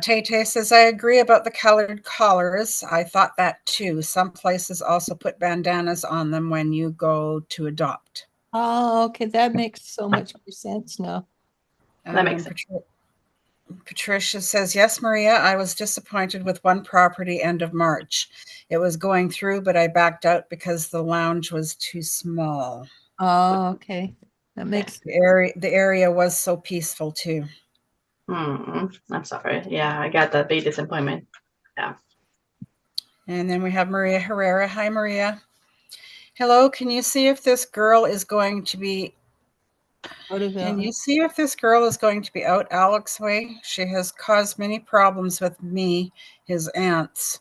Tay says, I agree about the colored collars. I thought that too. Some places also put bandanas on them when you go to adopt. Oh, okay. That makes so much more sense now. That makes sense. Patricia says, yes, Maria, I was disappointed with one property end of March. It was going through, but I backed out because the lounge was too small. Oh, okay. That makes The area was so peaceful too. I'm sorry. Yeah, I got that big disappointment. Yeah. And then we have Maria Herrera. Hi, Maria. Hello, can you see if this girl is going to be out Alex's way? She has caused many problems with me, his aunts.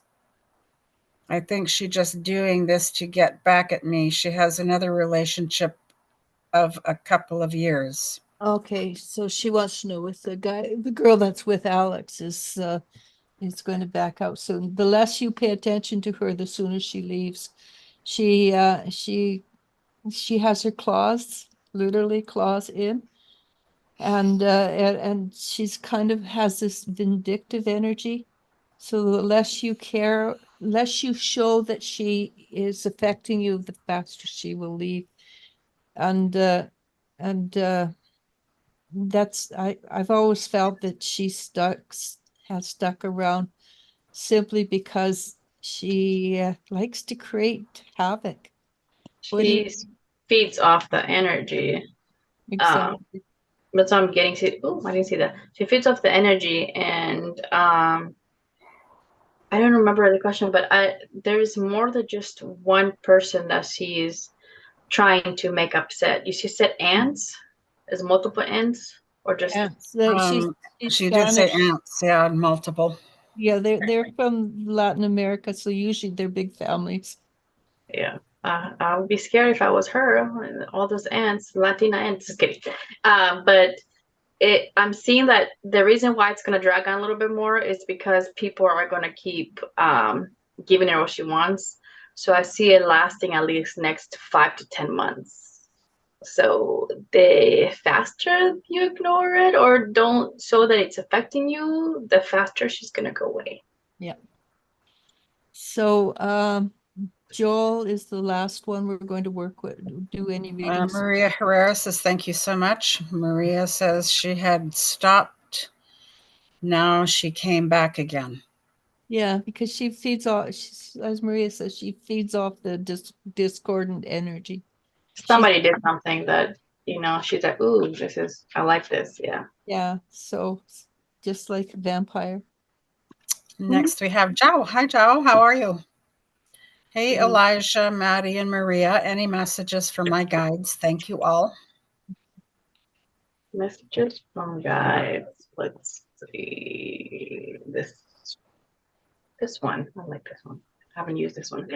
I think she's just doing this to get back at me. She has another relationship of a couple of years. Okay, so she wants to know if the girl that's with Alex is going to back out soon. The less you pay attention to her, the sooner she leaves. She has her claws, literally claws in, and she's kind of has this vindictive energy. So the less you care, less you show that she is affecting you, the faster she will leave. And I've always felt that has stuck around simply because she likes to create havoc. She feeds off the energy. Exactly. That's what I'm getting to. Oh, I didn't see that. She feeds off the energy, and I don't remember the question, but there's more than just one person that she's trying to make upset. You said ants? Is multiple ants or just Ants. She's she did say Spanish. ants, yeah, multiple. Yeah, they're from Latin America, so usually they're big families. Yeah. I would be scared if I was her. All those ants, Latina ants. Just kidding. But I'm seeing that the reason why it's gonna drag on a little bit more is because people are gonna keep giving her what she wants. So I see it lasting at least next 5 to 10 months. So the faster you ignore it or don't show that it's affecting you, the faster she's gonna go away. Yeah. So Joel is the last one we're going to work with. Do any readings? Maria Herrera says, thank you so much. Maria says she had stopped. Now she came back again. Yeah, because she feeds off, as Maria says, she feeds off the discordant energy. Somebody did something that, she's like, ooh, I like this. Yeah. Yeah, so just like a vampire. Next we have Zhao. Hi, Zhao. How are you? Hey, Eliz-Sha, Maddie, and Maria. Any messages from my guides? Thank you all. Messages from guides. Let's see. This one. I like this one. I haven't used this one.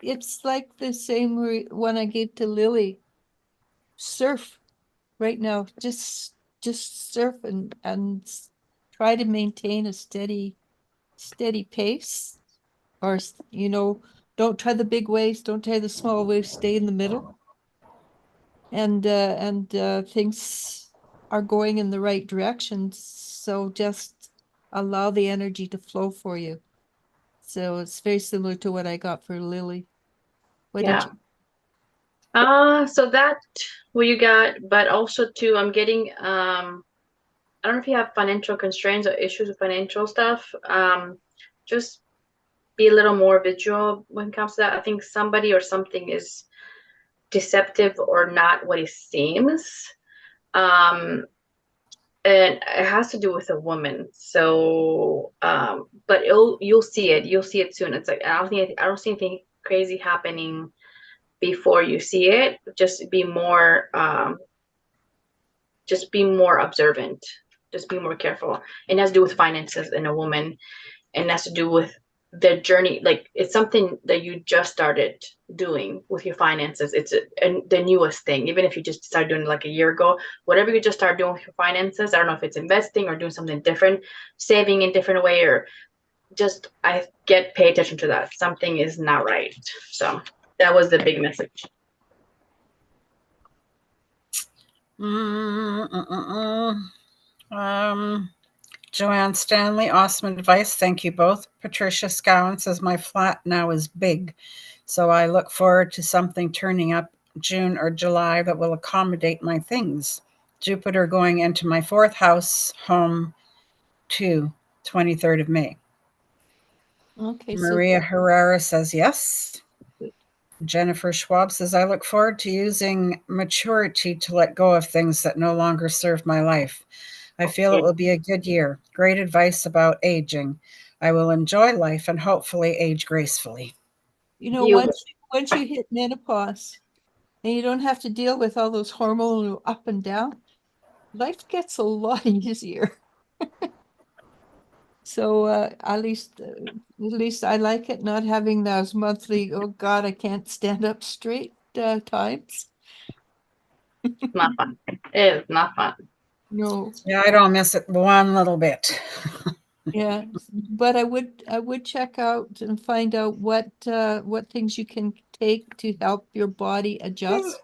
It's like the same one I gave to Lily. Surf right now. Just surf and try to maintain a steady pace. Or, don't try the big waves, don't try the small waves, stay in the middle. And things are going in the right direction. So just allow the energy to flow for you. So it's very similar to what I got for Lily. What did Yeah. you? So that what you got, but also too, I'm getting I don't know if you have financial constraints or issues with financial stuff. Just be a little more vigilant when it comes to that. I think somebody or something is deceptive or not what it seems. And it has to do with a woman. So, but you'll see it. You'll see it soon. It's like I don't see anything crazy happening before you see it. Just be more observant. Just be more careful. And it has to do with finances in a woman, and it has to do with the journey. Like it's something that you just started doing with your finances. It's the newest thing. Even if you just started doing it like a year ago, whatever you just started doing with your finances, I don't know if it's investing or doing something different, saving in a different way, or just pay attention to that. Something is not right. So that was the big message. Joanne Stanley, awesome advice. Thank you both. Patricia Scowen says, my flat now is big, so I look forward to something turning up June or July that will accommodate my things. Jupiter going into my 4th house home to 23rd of May. Okay, Maria Herrera says yes. Jennifer Schwab says, I look forward to using maturity to let go of things that no longer serve my life. I feel it will be a good year. Great advice about aging. I will enjoy life and hopefully age gracefully. Once you hit menopause and you don't have to deal with all those hormonal up and down, life gets a lot easier. So at least I like it, not having those monthly, oh God, I can't stand up straight times. Not fun. It is not fun. No. Yeah, I don't miss it one little bit. Yeah, but I would check out and find out what things you can take to help your body adjust.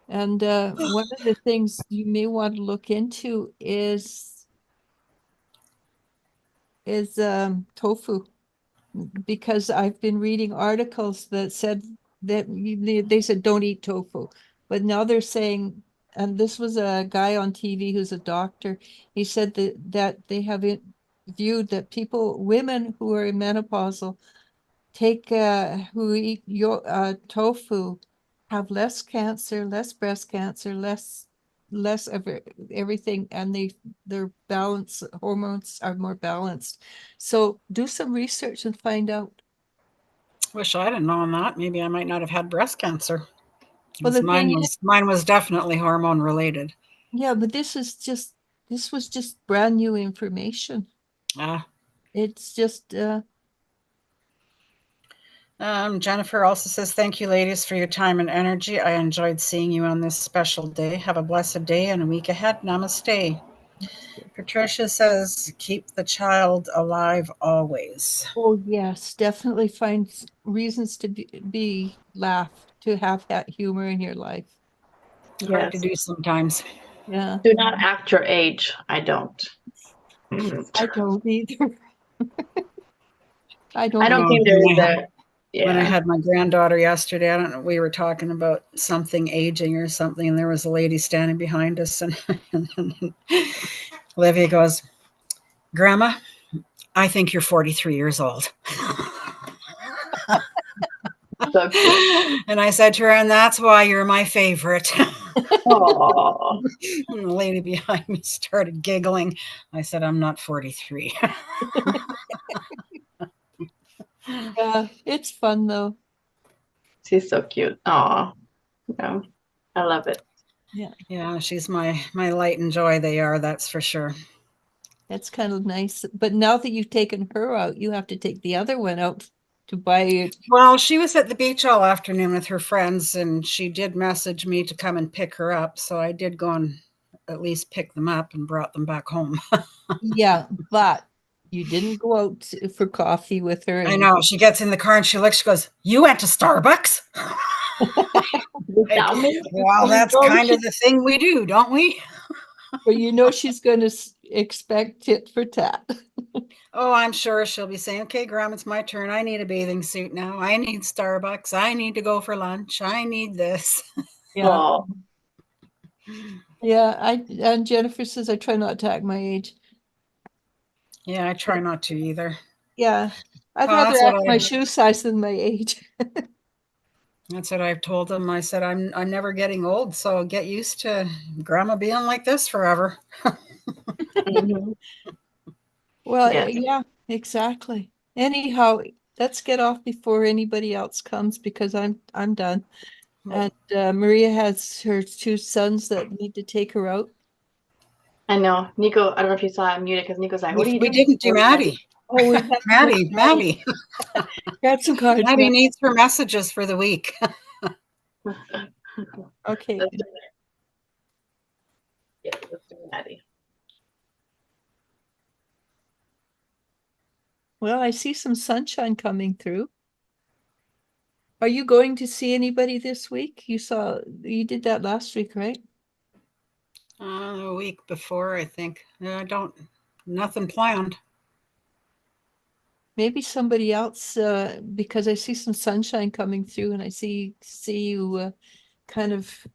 And one of the things you may want to look into is tofu, because I've been reading articles that said that they said don't eat tofu, but now they're saying, and this was a guy on TV who's a doctor. He said that they have viewed that women who are menopausal who eat tofu have less cancer, less breast cancer, less of everything, and their balance hormones are more balanced. So do some research and find out. Wish I'd have known that. Maybe I might not have had breast cancer. Well, the mine thing was mine was definitely hormone related. yeah, but this was just brand new information. It's just Jennifer also says, thank you, ladies, for your time and energy. I enjoyed seeing you on this special day. Have a blessed day and a week ahead. Namaste. Patricia says, keep the child alive always. oh yes, definitely find reasons to laugh, to have that humor in your life. Hard to do sometimes. Yeah. Do not act your age. I don't. I don't either. I I don't don't think there is a. When I Yeah. had my granddaughter yesterday, I don't know, we were talking about something aging or something, and there was a lady standing behind us, and Olivia goes, Grandma, I think you're 43 years old. So cute. And I said to her, and that's why you're my favorite. Aww. And the lady behind me started giggling. I said, I'm not 43. Yeah, it's fun though. She's so cute. Aw. Yeah. I love it. Yeah. Yeah, she's my light and joy. They are, that's for sure. That's kind of nice. But now that you've taken her out, you have to take the other one out. to buy it? Well, she was at the beach all afternoon with her friends, and she did message me to come and pick her up. So I did go and at least pick them up and brought them back home. Yeah, but you didn't go out for coffee with her. I know. She gets in the car and she looks, she goes, "You went to Starbucks?" Without me? Well, that's kind of the thing we do, don't we? But you know she's going to expect tit for tat. Oh, I'm sure she'll be saying, "Okay, Graham, it's my turn. I need a bathing suit now. I need Starbucks. I need to go for lunch. I need this." Yeah. Oh, Yeah, and Jennifer says I try not to act my age. Yeah, I try not to either. Yeah, I'd Oh, rather that's what act my shoe size than my age. That's what I've told them. I said, I'm never getting old, so get used to Grandma being like this forever. mhm. Well, Yeah. yeah, exactly. Anyhow, let's get off before anybody else comes because I'm done. And Maria has her two sons that need to take her out. I know. Nico, I don't know if you saw I muted because Nico's like, what are you We doing? didn't do Maddie. Oh, we have Maddie. got some cards. Maddie needs her messages for the week. Okay. Let's do that. Yeah, let's do Maddie. Well, I see some sunshine coming through. Are you going to see anybody this week? You did that last week, right? A week before, I think. Nothing planned. Maybe somebody else, because I see some sunshine coming through and I see you kind of,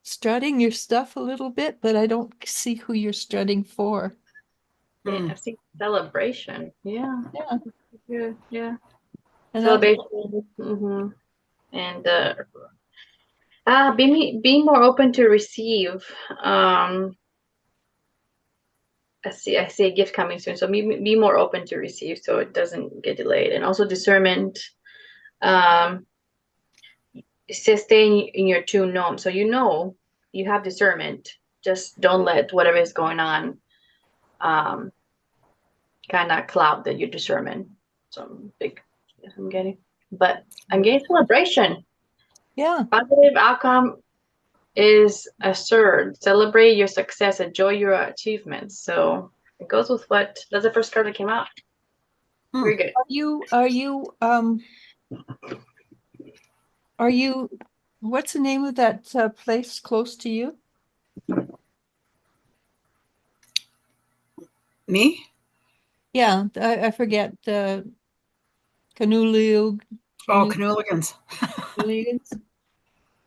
strutting your stuff a little bit, but I don't see who you're strutting for. Yeah, I see celebration. Yeah. Yeah. Yeah. Yeah. And Celebration. And be more open to receive. I see a gift coming soon. So be more open to receive so it doesn't get delayed. And also discernment. Stay in your true norm. So you have discernment. Just don't let whatever is going on kind of cloud that your discernment. Some big I'm getting. But I'm getting celebration. yeah. Positive outcome is assured. Celebrate your success, enjoy your achievements. So it goes with that's the first card that came out. Very good. Are you what's the name of that place close to you? Me? Yeah, I forget Canoolio. Oh, Canoeligans.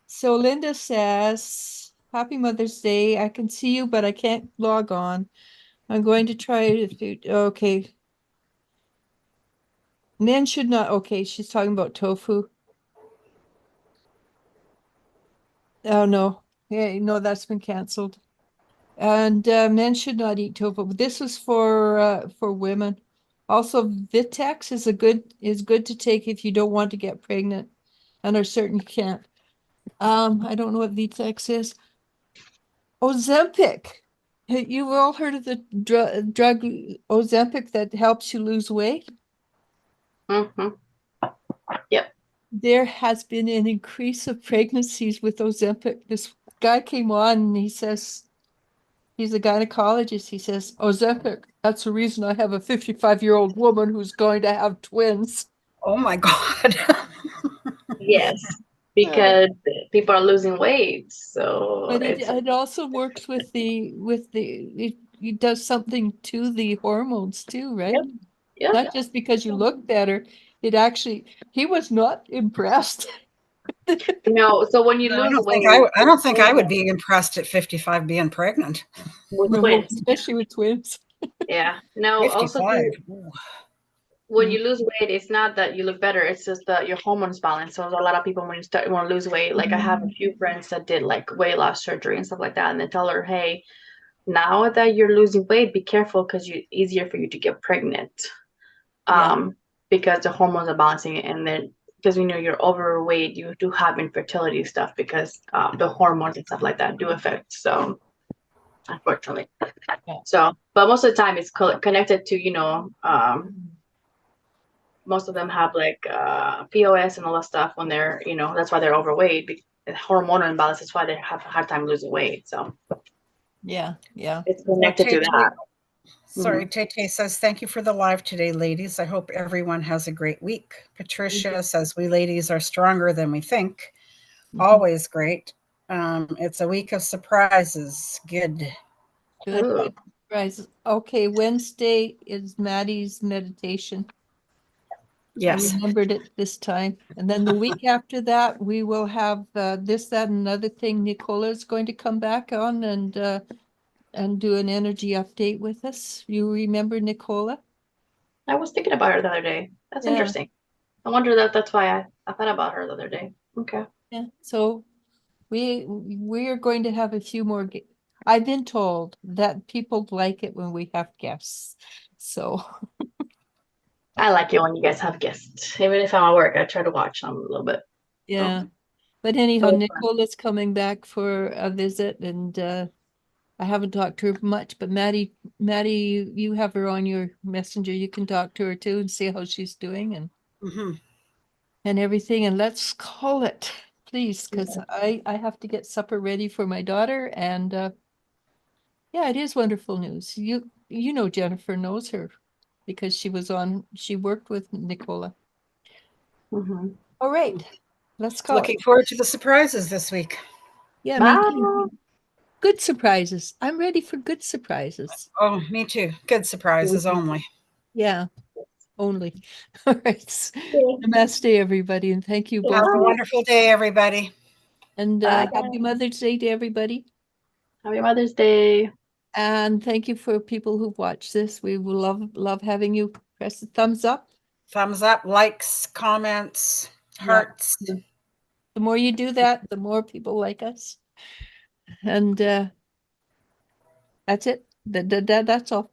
So Linda says, Happy Mother's Day. I can see you, but I can't log on. I'm going to try to, okay. Men should not, okay, she's talking about tofu. Oh, no. Yeah, no, that's been canceled. And men should not eat tofu. But this is for women. Also, Vitex is good to take if you don't want to get pregnant and are certain you can't. I don't know what Vitex is. Ozempic. You've all heard of the drug Ozempic that helps you lose weight? Yep. There has been an increase of pregnancies with Ozempic. This guy came on and he says, he's a gynecologist. He says, Ozempic, that's the reason I have a 55-year-old woman who's going to have twins. Oh my God. Yes, because people are losing weight. So But it also works with it does something to the hormones too, right? Yep. Not just because you look better. He was not impressed. No, so when you I lose don't weight, I don't think I would be impressed at 55 being pregnant. with No, twins. especially with twins. Yeah. No, also 55. when you lose weight, it's not that you look better, it's just that your hormones balance. So a lot of people when you want to lose weight, like I have a few friends that did like weight loss surgery and stuff like that, and they tell her, hey, now that you're losing weight, be careful because it's easier for you to get pregnant. Because the hormones are balancing it, and then because you're overweight, you do have infertility stuff because the hormones and stuff like that do affect. So unfortunately, but most of the time it's connected to most of them have like POS and all that stuff when they're, that's why they're overweight. Hormonal imbalance is why they have a hard time losing weight. So Yeah. it's connected to that. Sorry, Tay says, thank you for the live today, ladies. I hope everyone has a great week. Patricia says, we ladies are stronger than we think. Always great. It's a week of surprises. Good. Good surprises. Okay, Wednesday is Maddie's meditation. Yes. I remembered it this time. And then the week after that, we will have this, that, and another thing. Nicola is going to come back on and do an energy update with us. You remember Nicola? I was thinking about her the other day. That's Yeah. interesting. I wonder that's why I thought about her the other day. Okay. Yeah. So we are going to have a few more. I've been told that people like it when we have guests. So I like it when you guys have guests. Even if I'm at work, I try to watch them a little bit. yeah. But anyhow, So Nicola's coming back for a visit, and I haven't talked to her much, but Maddie, you have her on your messenger. You can talk to her too and see how she's doing and everything. And let's call it, please, because I have to get supper ready for my daughter. And yeah, it is wonderful news. You know Jennifer knows her because she worked with Nicola. All right, let's call Looking it. forward to the surprises this week. Yeah, Bye. me too. Good surprises. I'm ready for good surprises. Oh, me too. Good surprises only. Yeah, only. All right. Namaste, everybody, and thank you both. Have a wonderful day, everybody. And Bye, happy Mother's Day to everybody. Happy Mother's Day. And thank you for people who've watched this. We will love having you press the thumbs up. Thumbs up, likes, comments, hearts. Yeah. The more you do that, the more people like us. And that's it. That's all.